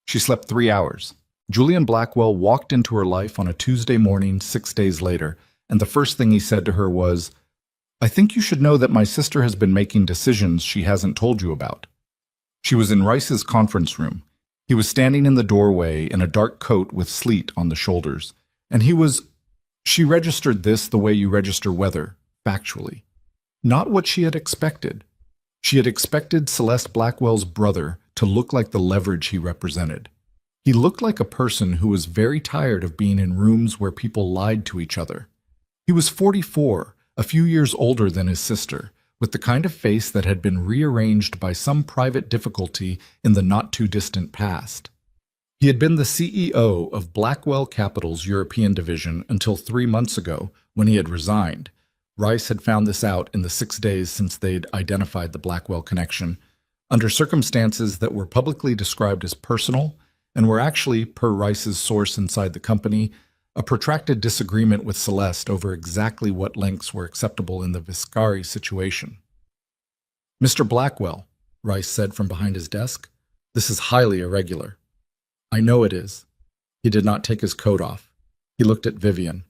She slept 3 hours. Julian Blackwell walked into her life on a Tuesday morning 6 days later, and the first thing he said to her was, "I think you should know that my sister has been making decisions she hasn't told you about." She was in Rice's conference room. He was standing in the doorway in a dark coat with sleet on the shoulders, and she registered this the way you register weather, factually. Not what she had expected. She had expected Celeste Blackwell's brother to look like the leverage he represented. He looked like a person who was very tired of being in rooms where people lied to each other. He was 44, a few years older than his sister, with the kind of face that had been rearranged by some private difficulty in the not-too-distant past. He had been the CEO of Blackwell Capital's European division until 3 months ago, when he had resigned. Rice had found this out in the 6 days since they'd identified the Blackwell connection, under circumstances that were publicly described as personal and were actually, per Rice's source inside the company, a protracted disagreement with Celeste over exactly what lengths were acceptable in the Viscari situation. "Mr. Blackwell," Rice said from behind his desk, "this is highly irregular." "I know it is." He did not take his coat off. He looked at Vivian.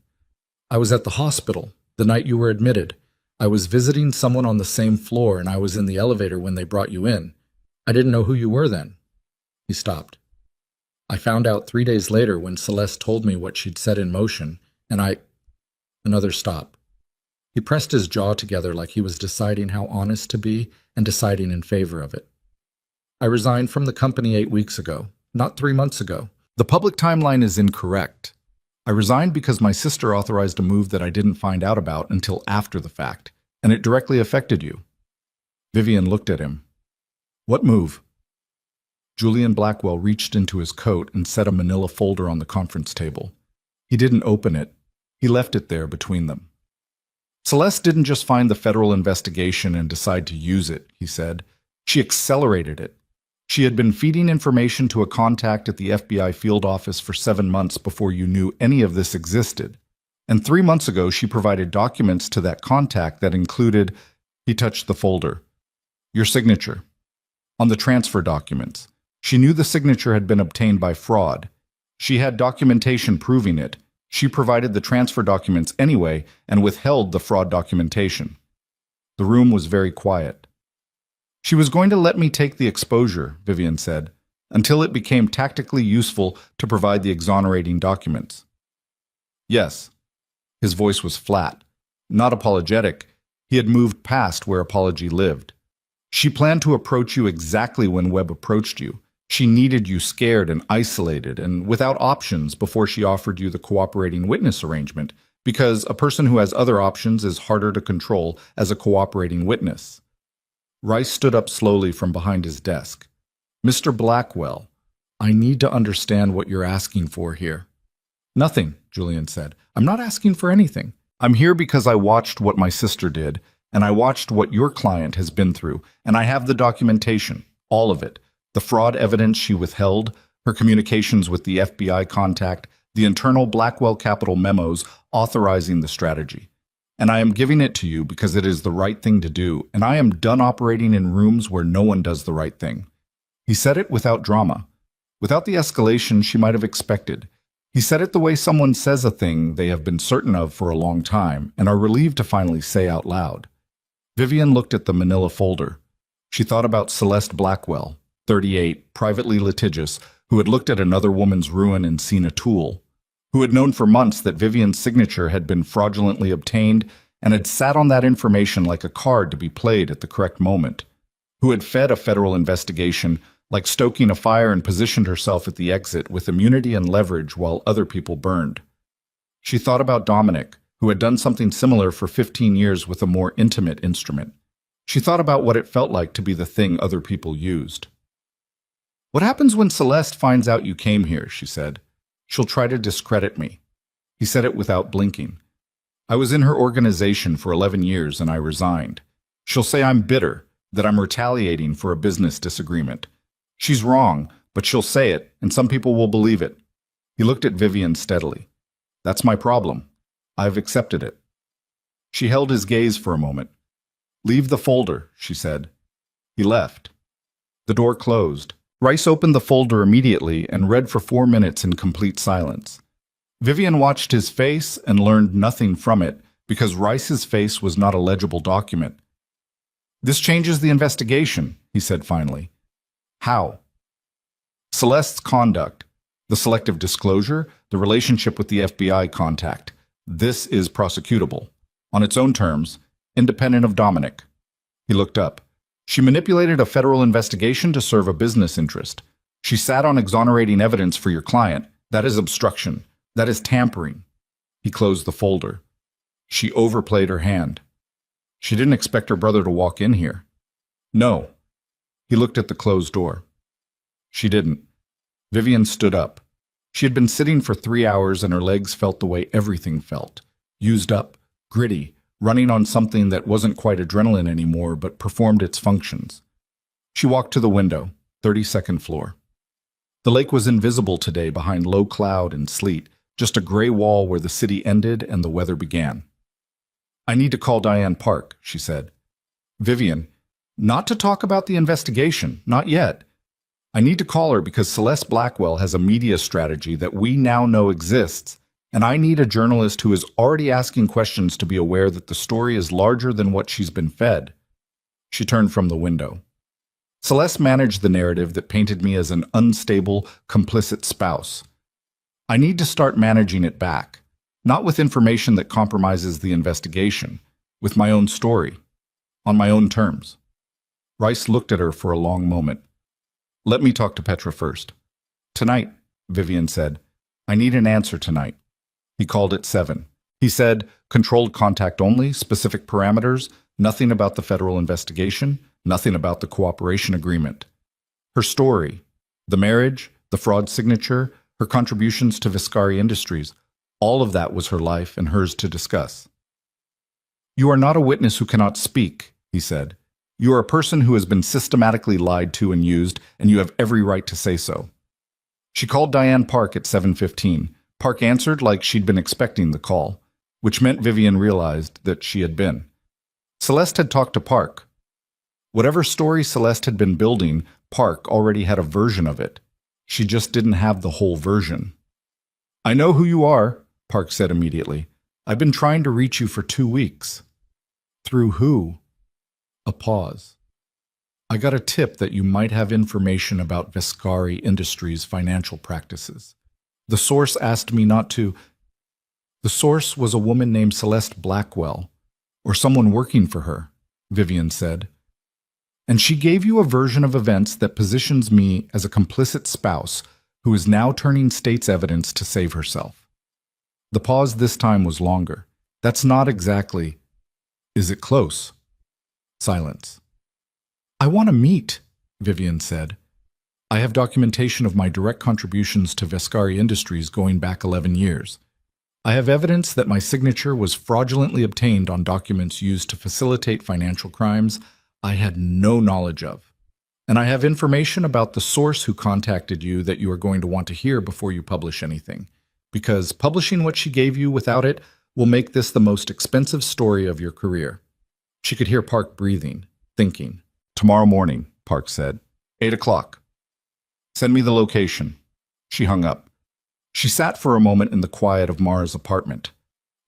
"I was at the hospital the night you were admitted. I was visiting someone on the same floor, and I was in the elevator when they brought you in. I didn't know who you were then." He stopped. "I found out 3 days later when Celeste told me what she'd set in motion, and I—" Another stop. He pressed his jaw together like he was deciding how honest to be and deciding in favor of it. "I resigned from the company 8 weeks ago, not 3 months ago. The public timeline is incorrect. I resigned because my sister authorized a move that I didn't find out about until after the fact, and it directly affected you." Vivian looked at him. "What move?" Julian Blackwell reached into his coat and set a manila folder on the conference table. He didn't open it. He left it there between them. Celeste didn't just find the federal investigation and decide to use it, he said. She accelerated it. She had been feeding information to a contact at the FBI field office for 7 months before you knew any of this existed. And 3 months ago, she provided documents to that contact that included, he touched the folder, your signature. On the transfer documents. She knew the signature had been obtained by fraud. She had documentation proving it. She provided the transfer documents anyway and withheld the fraud documentation. The room was very quiet. She was going to let me take the exposure, Vivian said, until it became tactically useful to provide the exonerating documents. Yes. His voice was flat, not apologetic. He had moved past where apology lived. She planned to approach you exactly when Webb approached you. She needed you scared and isolated and without options before she offered you the cooperating witness arrangement, because a person who has other options is harder to control as a cooperating witness. Rice stood up slowly from behind his desk. Mr. Blackwell, I need to understand what you're asking for here. Nothing, Julian said. I'm not asking for anything. I'm here because I watched what my sister did, and I watched what your client has been through, and I have the documentation, all of it. The fraud evidence she withheld, her communications with the FBI contact, the internal Blackwell Capital memos authorizing the strategy. And I am giving it to you because it is the right thing to do, and I am done operating in rooms where no one does the right thing. He said it without drama, without the escalation she might have expected. He said it the way someone says a thing they have been certain of for a long time and are relieved to finally say out loud. Vivian looked at the manila folder. She thought about Celeste Blackwell, 38, privately litigious, who had looked at another woman's ruin and seen a tool, who had known for months that Vivian's signature had been fraudulently obtained and had sat on that information like a card to be played at the correct moment, who had fed a federal investigation like stoking a fire and positioned herself at the exit with immunity and leverage while other people burned. She thought about Dominic, who had done something similar for 15 years with a more intimate instrument. She thought about what it felt like to be the thing other people used. What happens when Celeste finds out you came here, she said. She'll try to discredit me. He said it without blinking. I was in her organization for 11 years and I resigned. She'll say I'm bitter, that I'm retaliating for a business disagreement. She's wrong, but she'll say it, and some people will believe it. He looked at Vivian steadily. That's my problem. I've accepted it. She held his gaze for a moment. Leave the folder, she said. He left. The door closed. Rice opened the folder immediately and read for 4 minutes in complete silence. Vivian watched his face and learned nothing from it because Rice's face was not a legible document. This changes the investigation, he said finally. How? Celeste's conduct, the selective disclosure, the relationship with the FBI contact. This is prosecutable, on its own terms, independent of Dominic. He looked up. She manipulated a federal investigation to serve a business interest. She sat on exonerating evidence for your client. That is obstruction. That is tampering. He closed the folder. She overplayed her hand. She didn't expect her brother to walk in here. No. He looked at the closed door. She didn't. Vivian stood up. She had been sitting for 3 hours and her legs felt the way everything felt. Used up, gritty, running on something that wasn't quite adrenaline anymore but performed its functions. She walked to the window, 32nd floor. The lake was invisible today behind low cloud and sleet, just a gray wall where the city ended and the weather began. I need to call Diane Park, she said. Vivian, not to talk about the investigation, not yet. I need to call her because Celeste Blackwell has a media strategy that we now know exists, and I need a journalist who is already asking questions to be aware that the story is larger than what she's been fed. She turned from the window. Celeste managed the narrative that painted me as an unstable, complicit spouse. I need to start managing it back, not with information that compromises the investigation, with my own story, on my own terms. Rice looked at her for a long moment. Let me talk to Petra first. Tonight, Vivian said. I need an answer tonight. He called at 7. He said, controlled contact only, specific parameters, nothing about the federal investigation, nothing about the cooperation agreement. Her story, the marriage, the fraud signature, her contributions to Viscari Industries, all of that was her life and hers to discuss. You are not a witness who cannot speak, he said. You are a person who has been systematically lied to and used, and you have every right to say so. She called Diane Park at 7:15. Park answered like she'd been expecting the call, which meant Vivian realized that she had been. Celeste had talked to Park. Whatever story Celeste had been building, Park already had a version of it. She just didn't have the whole version. I know who you are, Park said immediately. I've been trying to reach you for 2 weeks. Through who? A pause. I got a tip that you might have information about Vescari Industries' financial practices. The source asked me not to. The source was a woman named Celeste Blackwell, or someone working for her, Vivian said. And she gave you a version of events that positions me as a complicit spouse who is now turning state's evidence to save herself. The pause this time was longer. That's not exactly. Is it close? Silence. I want to meet, Vivian said. I have documentation of my direct contributions to Vescari Industries going back 11 years. I have evidence that my signature was fraudulently obtained on documents used to facilitate financial crimes I had no knowledge of. And I have information about the source who contacted you that you are going to want to hear before you publish anything, because publishing what she gave you without it will make this the most expensive story of your career. She could hear Park breathing, thinking. Tomorrow morning, Park said. 8 o'clock. Send me the location. She hung up. She sat for a moment in the quiet of Mara's apartment.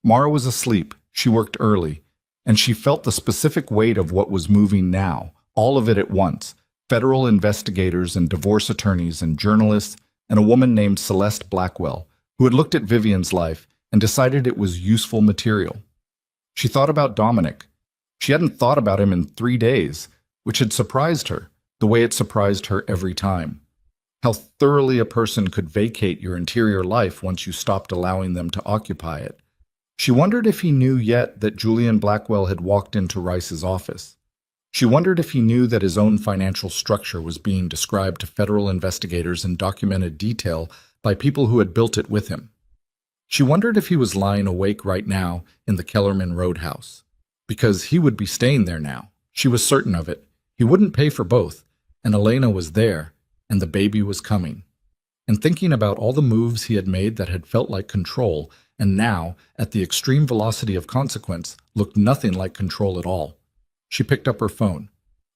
Mara was asleep. She worked early, and she felt the specific weight of what was moving now, all of it at once. Federal investigators and divorce attorneys and journalists, and a woman named Celeste Blackwell, who had looked at Vivian's life and decided it was useful material. She thought about Dominic. She hadn't thought about him in 3 days, which had surprised her, the way it surprised her every time. How thoroughly a person could vacate your interior life once you stopped allowing them to occupy it. She wondered if he knew yet that Julian Blackwell had walked into Rice's office. She wondered if he knew that his own financial structure was being described to federal investigators in documented detail by people who had built it with him. She wondered if he was lying awake right now in the Kellerman Roadhouse, because he would be staying there now. She was certain of it. He wouldn't pay for both, and Elena was there, and the baby was coming. And thinking about all the moves he had made that had felt like control, and now, at the extreme velocity of consequence, looked nothing like control at all. She picked up her phone.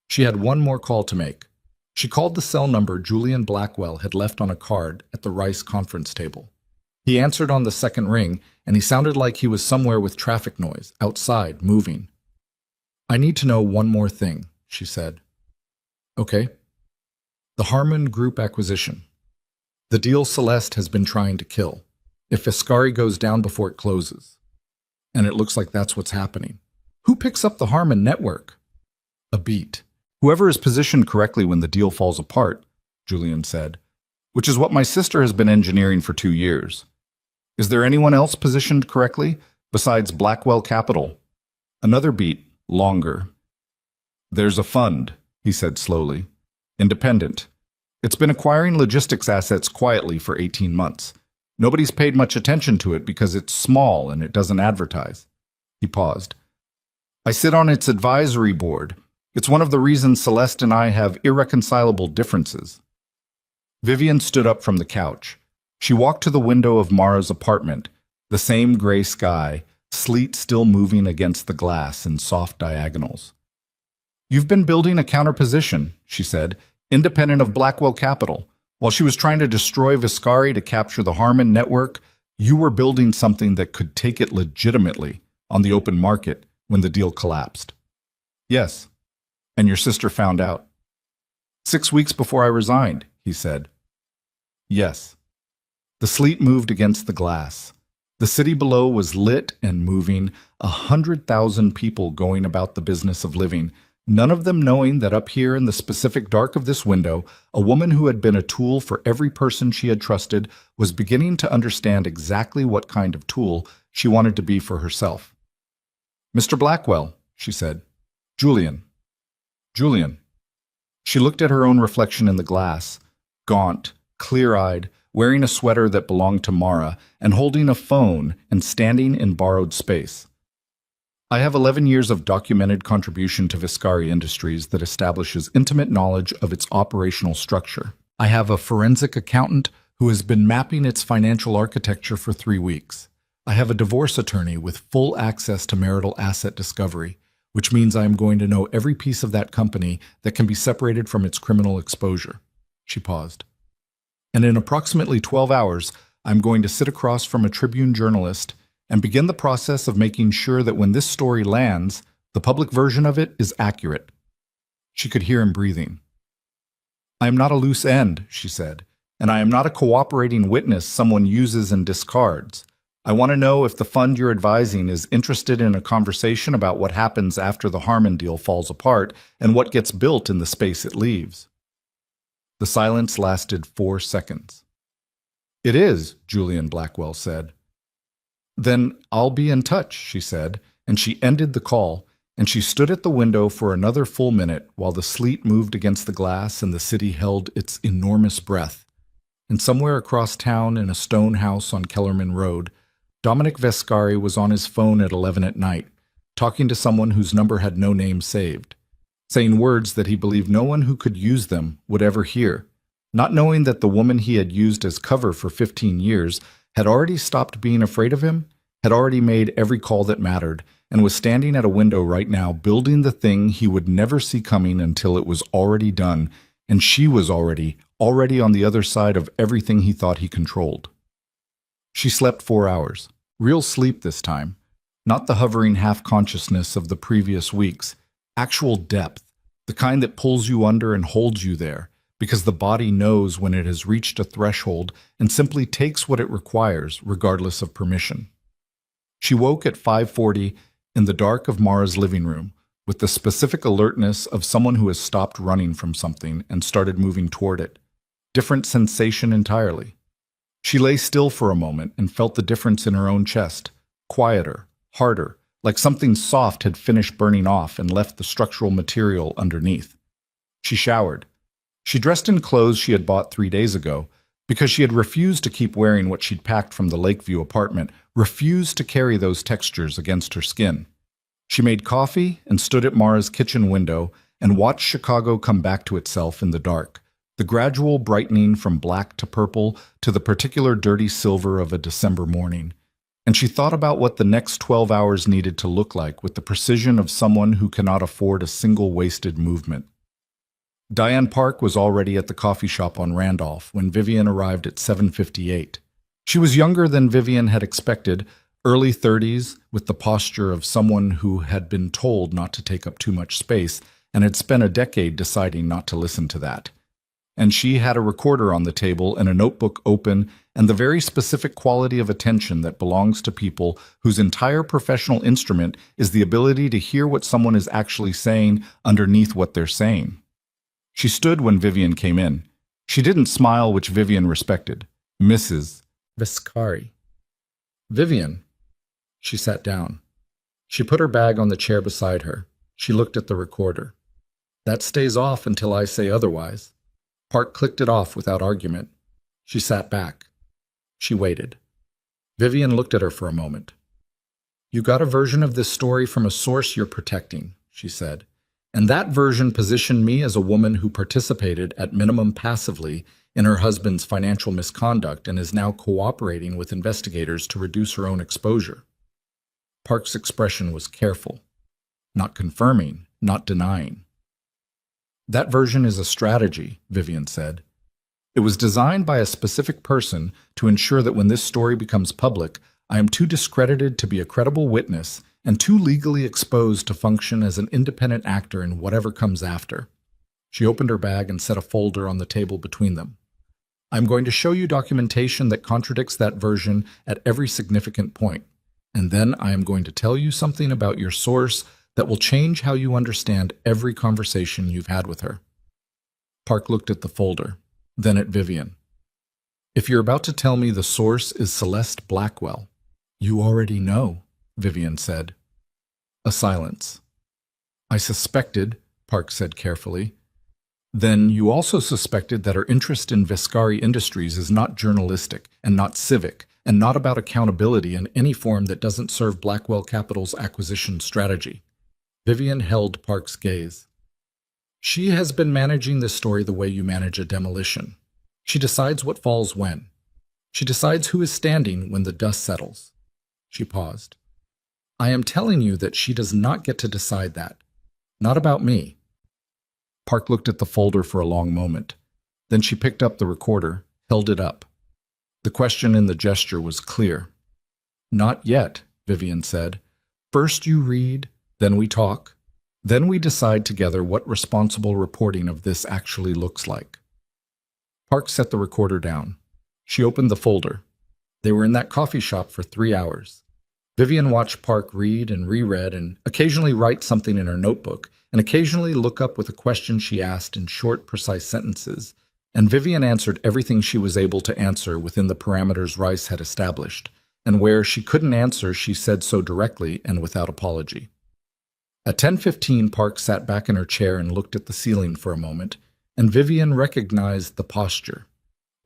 She had one more call to make. She called the cell number Julian Blackwell had left on a card at the Rice conference table. He answered on the second ring, and he sounded like he was somewhere with traffic noise, outside, moving. I need to know one more thing, she said. Okay. The Harmon Group acquisition. The deal Celeste has been trying to kill. If Vescari goes down before it closes. And it looks like that's what's happening. Who picks up the Harmon network? A beat. Whoever is positioned correctly when the deal falls apart, Julian said, which is what my sister has been engineering for 2 years. Is there anyone else positioned correctly besides Blackwell Capital? Another beat, longer. There's a fund, he said slowly. Independent. It's been acquiring logistics assets quietly for 18 months. Nobody's paid much attention to it because it's small and it doesn't advertise. He paused. I sit on its advisory board. It's one of the reasons Celeste and I have irreconcilable differences. Vivian stood up from the couch. She walked to the window of Mara's apartment, the same gray sky, sleet still moving against the glass in soft diagonals. You've been building a counterposition, she said, independent of Blackwell Capital. While she was trying to destroy Vescari to capture the Harmon network, you were building something that could take it legitimately on the open market when the deal collapsed. Yes. And your sister found out. 6 weeks before I resigned, he said. Yes. The sleet moved against the glass. The city below was lit and moving, 100,000 people going about the business of living, none of them knowing that up here in the specific dark of this window, a woman who had been a tool for every person she had trusted was beginning to understand exactly what kind of tool she wanted to be for herself. Mr. Blackwell, she said. Julian. Julian. She looked at her own reflection in the glass, gaunt, clear-eyed, wearing a sweater that belonged to Mara, and holding a phone and standing in borrowed space. I have 11 years of documented contribution to Viscari Industries that establishes intimate knowledge of its operational structure. I have a forensic accountant who has been mapping its financial architecture for 3 weeks. I have a divorce attorney with full access to marital asset discovery, which means I am going to know every piece of that company that can be separated from its criminal exposure. She paused. And in approximately 12 hours, I'm going to sit across from a Tribune journalist and begin the process of making sure that when this story lands, the public version of it is accurate. She could hear him breathing. I am not a loose end, she said, and I am not a cooperating witness someone uses and discards. I want to know if the fund you're advising is interested in a conversation about what happens after the Harmon deal falls apart and what gets built in the space it leaves. The silence lasted 4 seconds. It is, Julian Blackwell said. Then I'll be in touch, she said, and she ended the call, and she stood at the window for another full minute while the sleet moved against the glass and the city held its enormous breath. And somewhere across town in a stone house on Kellerman Road, Dominic Vescari was on his phone at 11 at night, talking to someone whose number had no name saved, saying words that he believed no one who could use them would ever hear, not knowing that the woman he had used as cover for 15 years had already stopped being afraid of him, had already made every call that mattered, and was standing at a window right now building the thing he would never see coming until it was already done, and she was already on the other side of everything he thought he controlled. She slept 4 hours. Real sleep this time. Not the hovering half-consciousness of the previous weeks. Actual depth. The kind that pulls you under and holds you there, because the body knows when it has reached a threshold and simply takes what it requires, regardless of permission. She woke at 5:40 in the dark of Mara's living room, with the specific alertness of someone who has stopped running from something and started moving toward it. Different sensation entirely. She lay still for a moment and felt the difference in her own chest, quieter, harder, like something soft had finished burning off and left the structural material underneath. She showered. She dressed in clothes she had bought 3 days ago, because she had refused to keep wearing what she'd packed from the Lakeview apartment, refused to carry those textures against her skin. She made coffee and stood at Mara's kitchen window and watched Chicago come back to itself in the dark. The gradual brightening from black to purple to the particular dirty silver of a December morning. And she thought about what the next 12 hours needed to look like with the precision of someone who cannot afford a single wasted movement. Diane Park was already at the coffee shop on Randolph when Vivian arrived at 7:58. She was younger than Vivian had expected, early 30s, with the posture of someone who had been told not to take up too much space and had spent a decade deciding not to listen to that. And she had a recorder on the table and a notebook open and the very specific quality of attention that belongs to people whose entire professional instrument is the ability to hear what someone is actually saying underneath what they're saying. She stood when Vivian came in. She didn't smile, which Vivian respected. Mrs. Vescari. Vivian. She sat down. She put her bag on the chair beside her. She looked at the recorder. That stays off until I say otherwise. Park clicked it off without argument. She sat back. She waited. Vivian looked at her for a moment. You got a version of this story from a source you're protecting, she said. And that version positioned me as a woman who participated, at minimum passively, in her husband's financial misconduct and is now cooperating with investigators to reduce her own exposure. Park's expression was careful. Not confirming, not denying. That version is a strategy, Vivian said. It was designed by a specific person to ensure that when this story becomes public, I am too discredited to be a credible witness and too legally exposed to function as an independent actor in whatever comes after. She opened her bag and set a folder on the table between them. I'm going to show you documentation that contradicts that version at every significant point, and then I am going to tell you something about your source that will change how you understand every conversation you've had with her. Park looked at the folder, then at Vivian. If you're about to tell me the source is Celeste Blackwell, you already know, Vivian said. A silence. I suspected, Park said carefully. Then you also suspected that her interest in Viscari Industries is not journalistic and not civic, and not about accountability in any form that doesn't serve Blackwell Capital's acquisition strategy. Vivian held Park's gaze. She has been managing this story the way you manage a demolition. She decides what falls when. She decides who is standing when the dust settles. She paused. I am telling you that she does not get to decide that. Not about me. Park looked at the folder for a long moment. Then she picked up the recorder, held it up. The question in the gesture was clear. Not yet, Vivian said. First you read, then we talk. Then we decide together what responsible reporting of this actually looks like. Park set the recorder down. She opened the folder. They were in that coffee shop for 3 hours. Vivian watched Park read and reread and occasionally write something in her notebook and occasionally look up with a question she asked in short, precise sentences, and Vivian answered everything she was able to answer within the parameters Rice had established, and where she couldn't answer she said so directly and without apology. At 10:15, Park sat back in her chair and looked at the ceiling for a moment, and Vivian recognized the posture.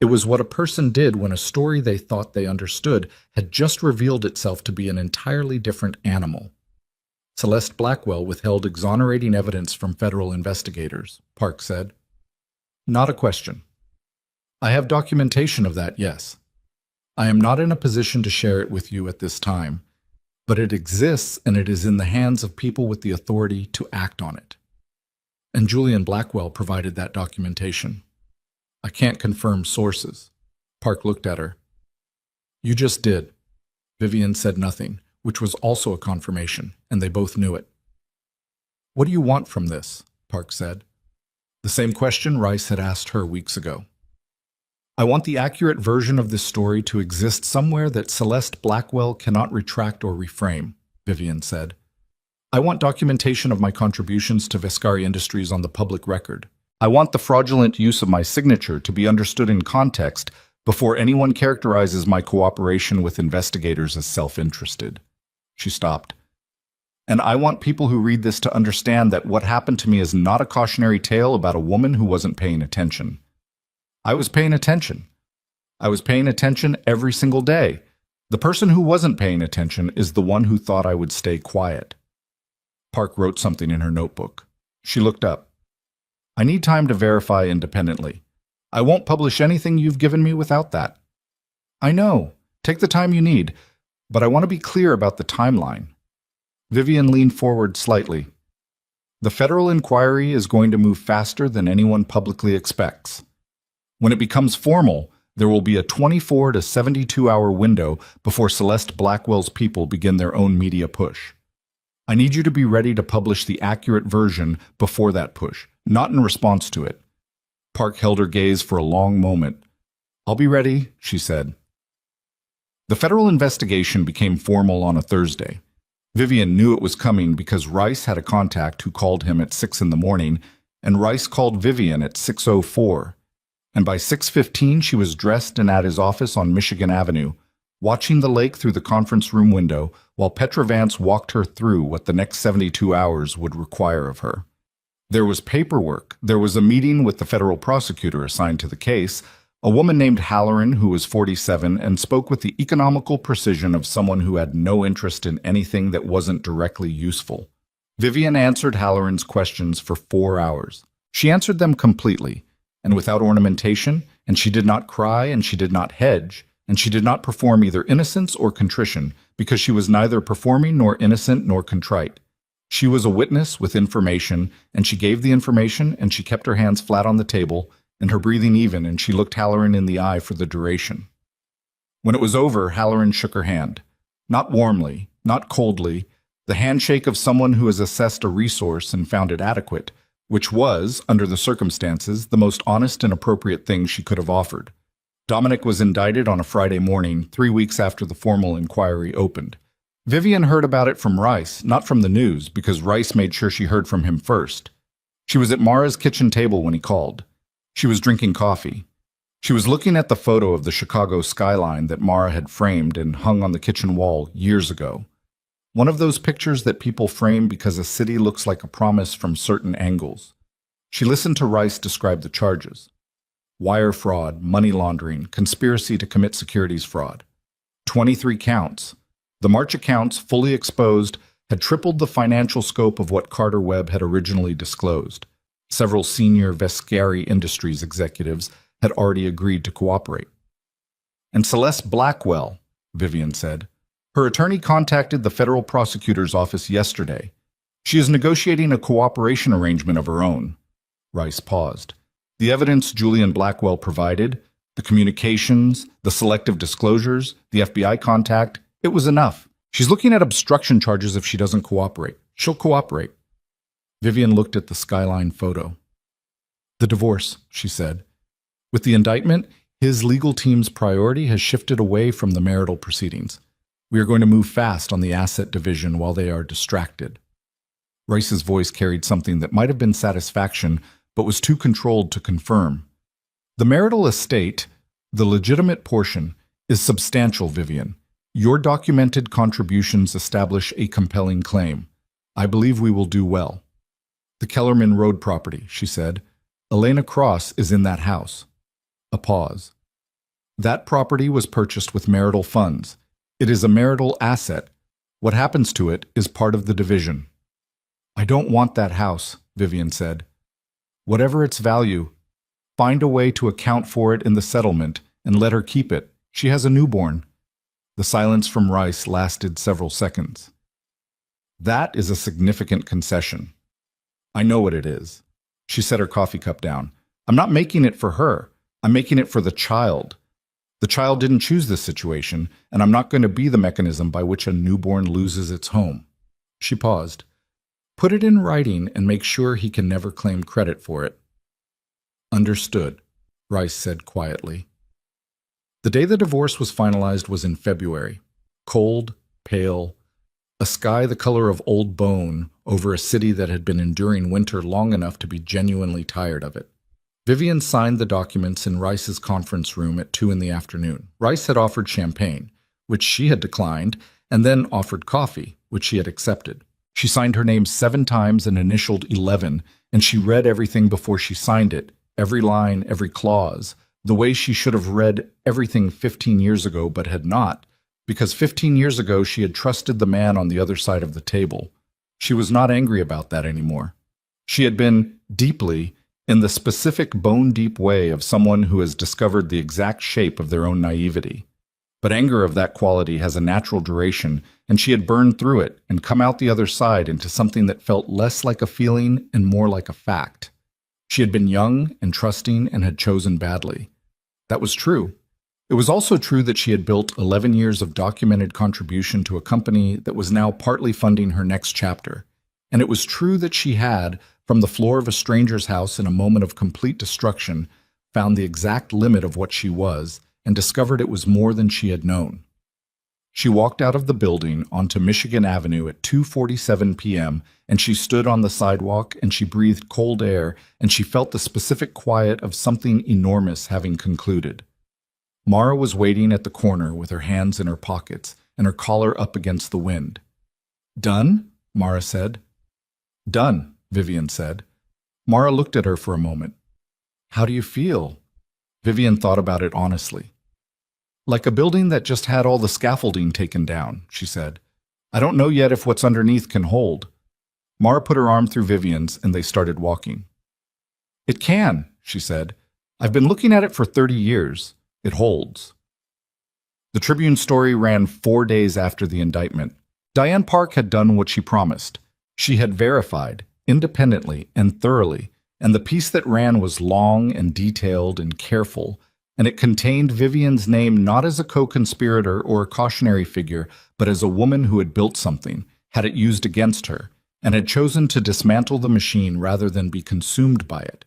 It was what a person did when a story they thought they understood had just revealed itself to be an entirely different animal. Celeste Blackwell withheld exonerating evidence from federal investigators, Park said. Not a question. I have documentation of that, yes. I am not in a position to share it with you at this time, but it exists and it is in the hands of people with the authority to act on it. And Julian Blackwell provided that documentation. I can't confirm sources. Park looked at her. You just did. Vivian said nothing, which was also a confirmation, and they both knew it. What do you want from this? Park said. The same question Rice had asked her weeks ago. I want the accurate version of this story to exist somewhere that Celeste Blackwell cannot retract or reframe, Vivian said. I want documentation of my contributions to Vescari Industries on the public record. I want the fraudulent use of my signature to be understood in context before anyone characterizes my cooperation with investigators as self-interested. She stopped. And I want people who read this to understand that what happened to me is not a cautionary tale about a woman who wasn't paying attention. I was paying attention. I was paying attention every single day. The person who wasn't paying attention is the one who thought I would stay quiet. Park wrote something in her notebook. She looked up. I need time to verify independently. I won't publish anything you've given me without that. I know. Take the time you need. But I want to be clear about the timeline. Vivian leaned forward slightly. The federal inquiry is going to move faster than anyone publicly expects. When it becomes formal, there will be a 24 to 72-hour window before Celeste Blackwell's people begin their own media push. I need you to be ready to publish the accurate version before that push, not in response to it. Park held her gaze for a long moment. I'll be ready, she said. The federal investigation became formal on a Thursday. Vivian knew it was coming because Rice had a contact who called him at 6 in the morning, and Rice called Vivian at 6:04. And by 6:15 she was dressed and at his office on Michigan Avenue, watching the lake through the conference room window while Petra Vance walked her through what the next 72 hours would require of her. There was paperwork. There was a meeting with the federal prosecutor assigned to the case, a woman named Halloran who was 47 and spoke with the economical precision of someone who had no interest in anything that wasn't directly useful. Vivian answered Halloran's questions for 4 hours. She answered them completely, and without ornamentation, and she did not cry and she did not hedge, and she did not perform either innocence or contrition, because she was neither performing nor innocent nor contrite. She was a witness with information, and she gave the information, and she kept her hands flat on the table, and her breathing even, and she looked Halloran in the eye for the duration. When it was over, Halloran shook her hand. Not warmly, not coldly, the handshake of someone who has assessed a resource and found it adequate, which was, under the circumstances, the most honest and appropriate thing she could have offered. Dominic was indicted on a Friday morning, 3 weeks after the formal inquiry opened. Vivian heard about it from Rice, not from the news, because Rice made sure she heard from him first. She was at Mara's kitchen table when he called. She was drinking coffee. She was looking at the photo of the Chicago skyline that Mara had framed and hung on the kitchen wall years ago. One of those pictures that people frame because a city looks like a promise from certain angles. She listened to Rice describe the charges. Wire fraud, money laundering, conspiracy to commit securities fraud. 23 counts. The March accounts, fully exposed, had tripled the financial scope of what Carter Webb had originally disclosed. Several senior Vescari Industries executives had already agreed to cooperate. And Celeste Blackwell, Vivian said. Her attorney contacted the federal prosecutor's office yesterday. She is negotiating a cooperation arrangement of her own. Rice paused. The evidence Julian Blackwell provided, the communications, the selective disclosures, the FBI contact, it was enough. She's looking at obstruction charges if she doesn't cooperate. She'll cooperate. Vivian looked at the skyline photo. The divorce, she said. With the indictment, his legal team's priority has shifted away from the marital proceedings. We are going to move fast on the asset division while they are distracted. Rice's voice carried something that might have been satisfaction, but was too controlled to confirm. The marital estate, the legitimate portion, is substantial, Vivian. Your documented contributions establish a compelling claim. I believe we will do well. The Kellerman Road property, she said. Elena Cross is in that house. A pause. That property was purchased with marital funds. It is a marital asset. What happens to it is part of the division. I don't want that house, Vivian said. Whatever its value, find a way to account for it in the settlement and let her keep it. She has a newborn. The silence from Rice lasted several seconds. That is a significant concession. I know what it is. She set her coffee cup down. I'm not making it for her. I'm making it for the child. The child didn't choose this situation, and I'm not going to be the mechanism by which a newborn loses its home. She paused. Put it in writing and make sure he can never claim credit for it. Understood, Rice said quietly. The day the divorce was finalized was in February. Cold, pale, a sky the color of old bone over a city that had been enduring winter long enough to be genuinely tired of it. Vivian signed the documents in Rice's conference room at 2 p.m. Rice had offered champagne, which she had declined, and then offered coffee, which she had accepted. She signed her name 7 times and initialed 11, and she read everything before she signed it, every line, every clause, the way she should have read everything 15 years ago but had not, because 15 years ago she had trusted the man on the other side of the table. She was not angry about that anymore. She had been deeply, in the specific bone-deep way of someone who has discovered the exact shape of their own naivety. But anger of that quality has a natural duration, and she had burned through it and come out the other side into something that felt less like a feeling and more like a fact. She had been young and trusting and had chosen badly. That was true. It was also true that she had built 11 years of documented contribution to a company that was now partly funding her next chapter. And it was true that she had, from the floor of a stranger's house in a moment of complete destruction, found the exact limit of what she was and discovered it was more than she had known. She walked out of the building onto Michigan Avenue at 2:47 p.m., and she stood on the sidewalk and she breathed cold air and she felt the specific quiet of something enormous having concluded. Mara was waiting at the corner with her hands in her pockets and her collar up against the wind. Done? Mara said. Done, Vivian said. Mara looked at her for a moment. How do you feel? Vivian thought about it honestly. Like a building that just had all the scaffolding taken down, she said. I don't know yet if what's underneath can hold. Mara put her arm through Vivian's and they started walking. It can, she said. I've been looking at it for 30 years. It holds. The Tribune story ran 4 days after the indictment. Diane Park had done what she promised. She had verified, independently and thoroughly, and the piece that ran was long and detailed and careful, and it contained Vivian's name not as a co-conspirator or a cautionary figure, but as a woman who had built something, had it used against her, and had chosen to dismantle the machine rather than be consumed by it.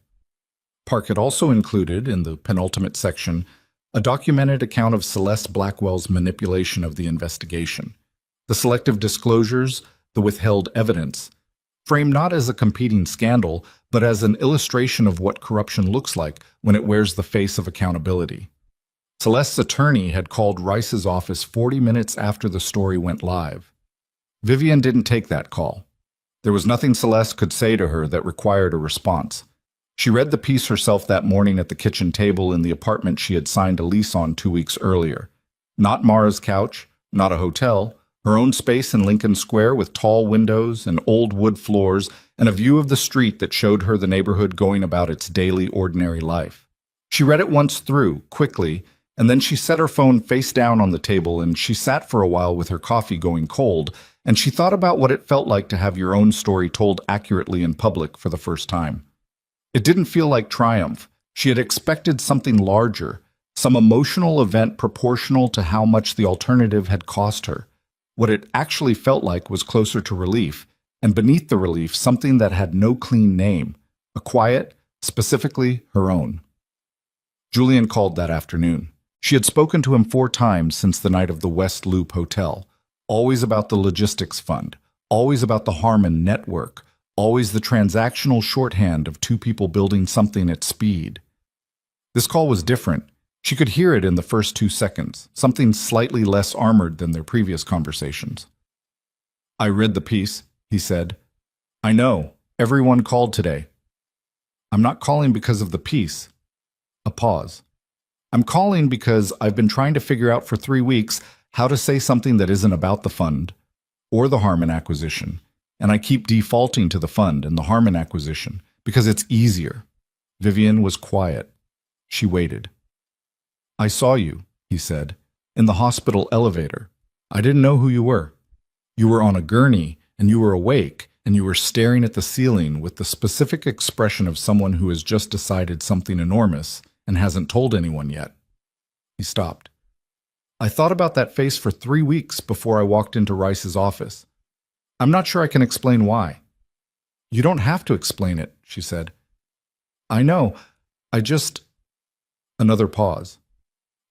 Park had also included, in the penultimate section, a documented account of Celeste Blackwell's manipulation of the investigation. The selective disclosures, the withheld evidence, framed not as a competing scandal, but as an illustration of what corruption looks like when it wears the face of accountability. Celeste's attorney had called Rice's office 40 minutes after the story went live. Vivian didn't take that call. There was nothing Celeste could say to her that required a response. She read the piece herself that morning at the kitchen table in the apartment she had signed a lease on 2 weeks earlier. Not Mara's couch, not a hotel, her own space in Lincoln Square with tall windows and old wood floors and a view of the street that showed her the neighborhood going about its daily, ordinary life. She read it once through, quickly, and then she set her phone face down on the table and she sat for a while with her coffee going cold, and she thought about what it felt like to have your own story told accurately in public for the first time. It didn't feel like triumph. She had expected something larger, some emotional event proportional to how much the alternative had cost her. What it actually felt like was closer to relief, and beneath the relief, something that had no clean name, a quiet, specifically her own. Julian called that afternoon. She had spoken to him 4 times since the night of the West Loop Hotel, always about the logistics fund, always about the Harmon network, always the transactional shorthand of 2 people building something at speed. This call was different. She could hear it in the first 2 seconds, something slightly less armored than their previous conversations. "I read the piece," he said. "I know. Everyone called today. I'm not calling because of the piece." A pause. "I'm calling because I've been trying to figure out for 3 weeks how to say something that isn't about the fund or the Harmon acquisition, and I keep defaulting to the fund and the Harmon acquisition because it's easier." Vivian was quiet. She waited. "I saw you," he said, "in the hospital elevator. I didn't know who you were. You were on a gurney, and you were awake, and you were staring at the ceiling with the specific expression of someone who has just decided something enormous and hasn't told anyone yet." He stopped. "I thought about that face for 3 weeks before I walked into Rice's office. I'm not sure I can explain why." "You don't have to explain it," she said. "I know. I just—" Another pause.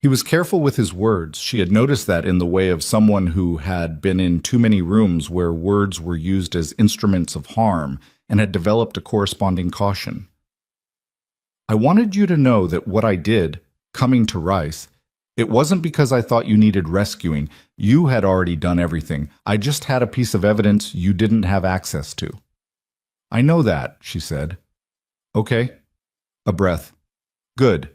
He was careful with his words. She had noticed that in the way of someone who had been in too many rooms where words were used as instruments of harm and had developed a corresponding caution. "I wanted you to know that what I did, coming to Rice, it wasn't because I thought you needed rescuing. You had already done everything. I just had a piece of evidence you didn't have access to." "I know that," she said. "Okay." A breath. "Good."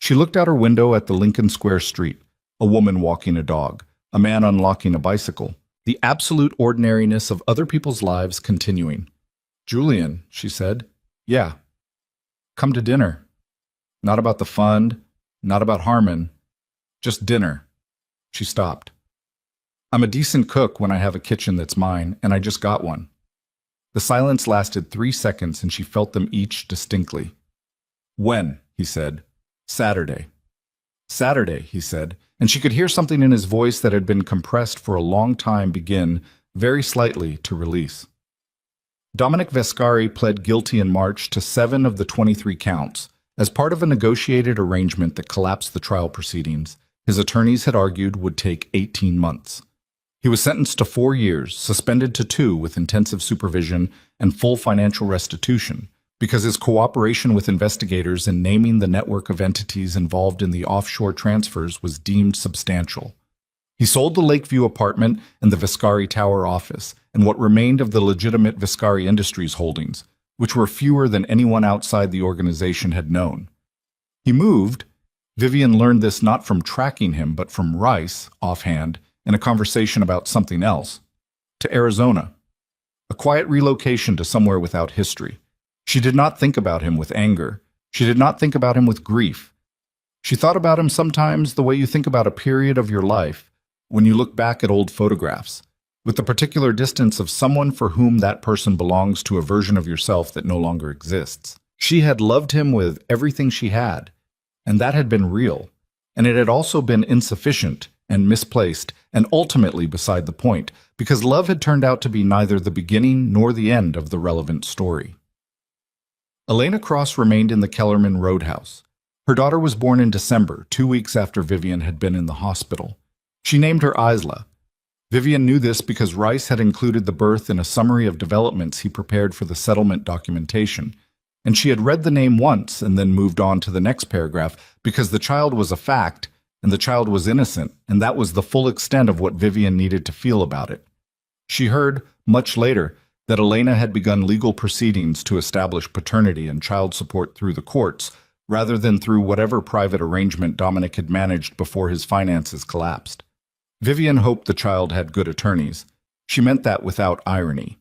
She looked out her window at the Lincoln Square street, a woman walking a dog, a man unlocking a bicycle, the absolute ordinariness of other people's lives continuing. "Julian," she said. "Yeah." "Come to dinner. Not about the fund, not about Harmon, just dinner." She stopped. "I'm a decent cook when I have a kitchen that's mine, and I just got one." The silence lasted 3 seconds, and she felt them each distinctly. "When?" he said. "Saturday." "Saturday," he said, and she could hear something in his voice that had been compressed for a long time begin, very slightly, to release. Dominic Vescari pled guilty in March to 7 of the 23 counts. As part of a negotiated arrangement that collapsed the trial proceedings, his attorneys had argued would take 18 months. He was sentenced to 4 years, suspended to 2 with intensive supervision and full financial restitution, because his cooperation with investigators in naming the network of entities involved in the offshore transfers was deemed substantial. He sold the Lakeview apartment and the Vescari Tower office, and what remained of the legitimate Vescari Industries holdings, which were fewer than anyone outside the organization had known. He moved. Vivian learned this not from tracking him, but from Rice, offhand, in a conversation about something else, to Arizona. A quiet relocation to somewhere without history. She did not think about him with anger. She did not think about him with grief. She thought about him sometimes the way you think about a period of your life, when you look back at old photographs, with the particular distance of someone for whom that person belongs to a version of yourself that no longer exists. She had loved him with everything she had, and that had been real, and it had also been insufficient and misplaced and ultimately beside the point, because love had turned out to be neither the beginning nor the end of the relevant story. Elena Cross remained in the Kellerman Roadhouse. Her daughter was born in December, 2 weeks after Vivian had been in the hospital. She named her Isla. Vivian knew this because Rice had included the birth in a summary of developments he prepared for the settlement documentation, and she had read the name once and then moved on to the next paragraph because the child was a fact and the child was innocent, and that was the full extent of what Vivian needed to feel about it. She heard, much later, that Elena had begun legal proceedings to establish paternity and child support through the courts, rather than through whatever private arrangement Dominic had managed before his finances collapsed. Vivian hoped the child had good attorneys. She meant that without irony.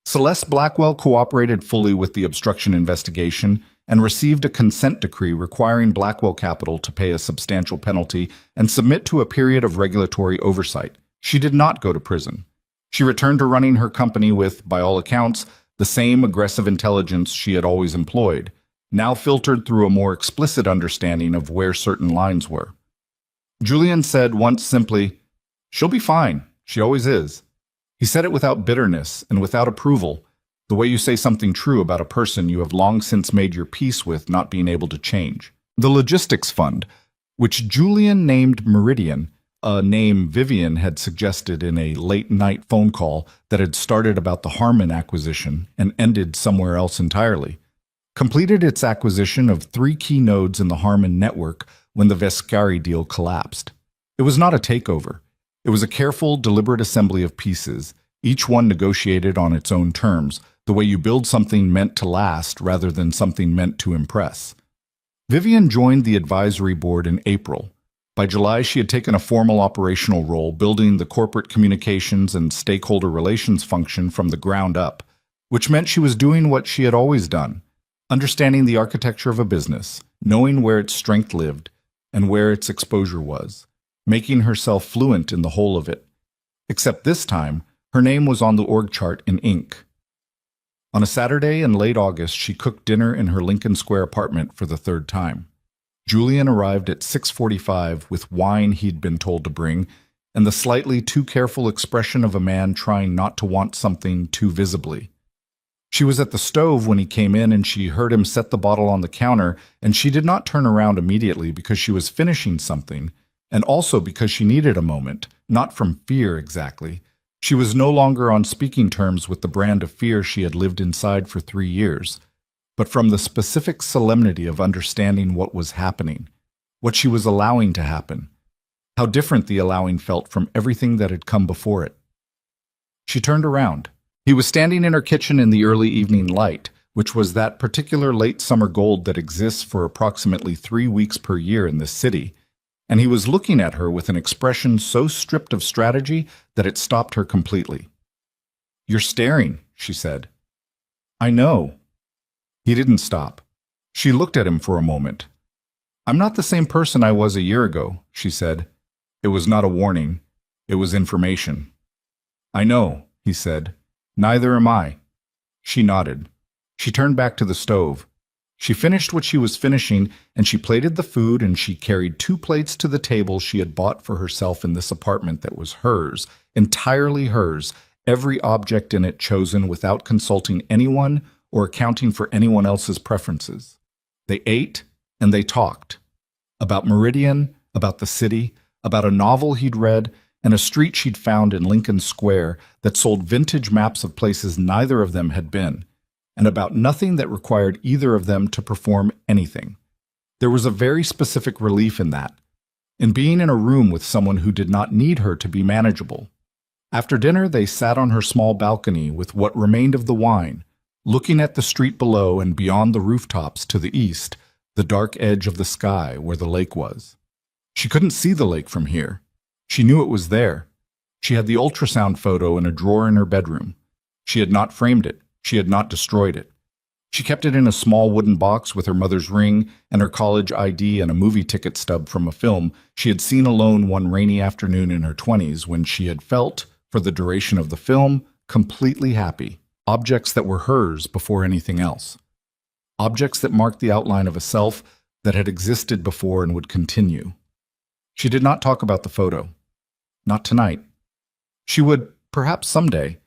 Celeste Blackwell cooperated fully with the obstruction investigation and received a consent decree requiring Blackwell Capital to pay a substantial penalty and submit to a period of regulatory oversight. She did not go to prison. She returned to running her company with, by all accounts, the same aggressive intelligence she had always employed, now filtered through a more explicit understanding of where certain lines were. Julian said once simply, "She'll be fine. She always is." He said it without bitterness and without approval, the way you say something true about a person you have long since made your peace with not being able to change. The logistics fund, which Julian named Meridian, a name Vivian had suggested in a late-night phone call that had started about the Harmon acquisition and ended somewhere else entirely, completed its acquisition of 3 key nodes in the Harmon network when the Vescari deal collapsed. It was not a takeover. It was a careful, deliberate assembly of pieces, each one negotiated on its own terms, the way you build something meant to last rather than something meant to impress. Vivian joined the advisory board in April. By July, she had taken a formal operational role, building the corporate communications and stakeholder relations function from the ground up, which meant she was doing what she had always done, understanding the architecture of a business, knowing where its strength lived and where its exposure was, making herself fluent in the whole of it. Except this time, her name was on the org chart in ink. On a Saturday in late August, she cooked dinner in her Lincoln Square apartment for the 3rd time. Julian arrived at 6:45 with wine he'd been told to bring and the slightly too careful expression of a man trying not to want something too visibly. She was at the stove when he came in and she heard him set the bottle on the counter, and she did not turn around immediately because she was finishing something, and also because she needed a moment, not from fear exactly. She was no longer on speaking terms with the brand of fear she had lived inside for 3 years, but from the specific solemnity of understanding what was happening, what she was allowing to happen, how different the allowing felt from everything that had come before it. She turned around. He was standing in her kitchen in the early evening light, which was that particular late summer gold that exists for approximately 3 weeks per year in this city, and he was looking at her with an expression so stripped of strategy that it stopped her completely. "You're staring," she said. "I know." He didn't stop. She looked at him for a moment. "I'm not the same person I was a year ago," she said. It was not a warning. It was information. "I know," he said. "Neither am I." She nodded. She turned back to the stove. She finished what she was finishing, and she plated the food, and she carried 2 plates to the table she had bought for herself in this apartment that was hers, entirely hers, every object in it chosen without consulting anyone or accounting for anyone else's preferences. They ate, and they talked. About Meridian, about the city, about a novel he'd read, and a street she'd found in Lincoln Square that sold vintage maps of places neither of them had been, and about nothing that required either of them to perform anything. There was a very specific relief in that, in being in a room with someone who did not need her to be manageable. After dinner, they sat on her small balcony with what remained of the wine, looking at the street below and beyond the rooftops to the east, the dark edge of the sky where the lake was. She couldn't see the lake from here. She knew it was there. She had the ultrasound photo in a drawer in her bedroom. She had not framed it. She had not destroyed it. She kept it in a small wooden box with her mother's ring and her college ID and a movie ticket stub from a film she had seen alone one rainy afternoon in her 20s when she had felt, for the duration of the film, completely happy. Objects that were hers before anything else. Objects that marked the outline of a self that had existed before and would continue. She did not talk about the photo. Not tonight. She would, perhaps someday.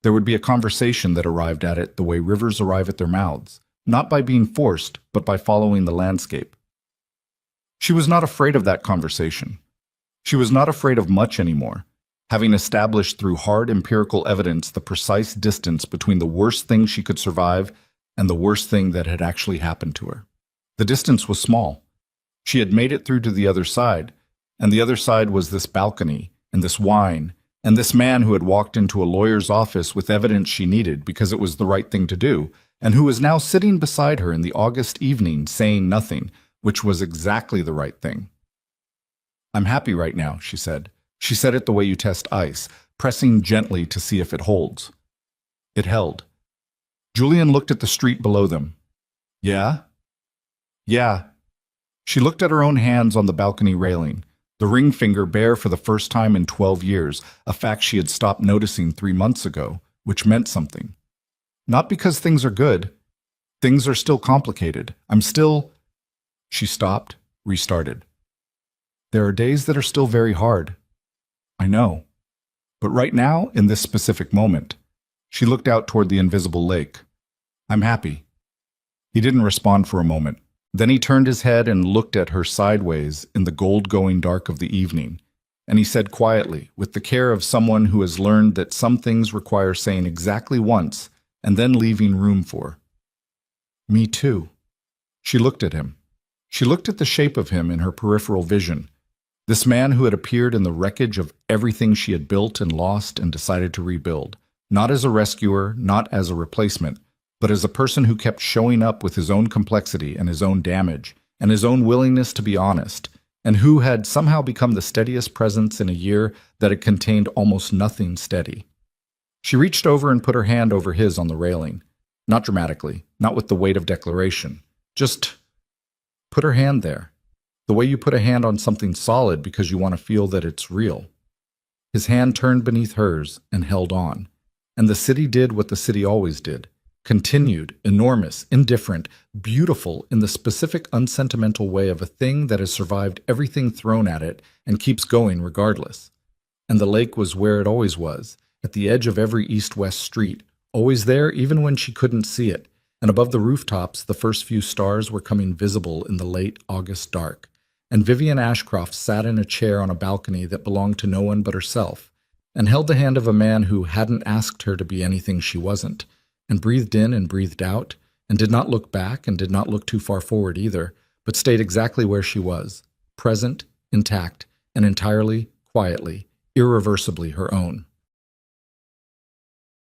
There would be a conversation that arrived at it the way rivers arrive at their mouths, not by being forced, but by following the landscape. She was not afraid of that conversation. She was not afraid of much anymore, having established through hard empirical evidence the precise distance between the worst thing she could survive and the worst thing that had actually happened to her. The distance was small. She had made it through to the other side, and the other side was this balcony, and this wine, and this man who had walked into a lawyer's office with evidence she needed because it was the right thing to do, and who was now sitting beside her in the August evening saying nothing, which was exactly the right thing. "I'm happy right now," she said. She said it the way you test ice, pressing gently to see if it holds. It held. Julian looked at the street below them. "Yeah?" "Yeah." She looked at her own hands on the balcony railing, the ring finger bare for the first time in 12 years, a fact she had stopped noticing 3 months ago, which meant something. "Not because things are good. Things are still complicated. I'm still—" She stopped, restarted. "There are days that are still very hard. I know. But right now, in this specific moment," she looked out toward the invisible lake. "I'm happy." He didn't respond for a moment. Then he turned his head and looked at her sideways in the gold-going dark of the evening, and he said quietly, with the care of someone who has learned that some things require saying exactly once and then leaving room for, "Me too." She looked at him. She looked at the shape of him in her peripheral vision, this man who had appeared in the wreckage of everything she had built and lost and decided to rebuild, not as a rescuer, not as a replacement, but as a person who kept showing up with his own complexity and his own damage, and his own willingness to be honest, and who had somehow become the steadiest presence in a year that had contained almost nothing steady. She reached over and put her hand over his on the railing, not dramatically, not with the weight of declaration, just put her hand there, the way you put a hand on something solid because you want to feel that it's real. His hand turned beneath hers and held on, and the city did what the city always did. Continued, enormous, indifferent, beautiful in the specific unsentimental way of a thing that has survived everything thrown at it and keeps going regardless. And the lake was where it always was, at the edge of every east-west street, always there even when she couldn't see it, and above the rooftops the first few stars were coming visible in the late August dark. And Vivian Ashcroft sat in a chair on a balcony that belonged to no one but herself, and held the hand of a man who hadn't asked her to be anything she wasn't, and breathed in and breathed out, and did not look back and did not look too far forward either, but stayed exactly where she was, present, intact, and entirely, quietly, irreversibly her own.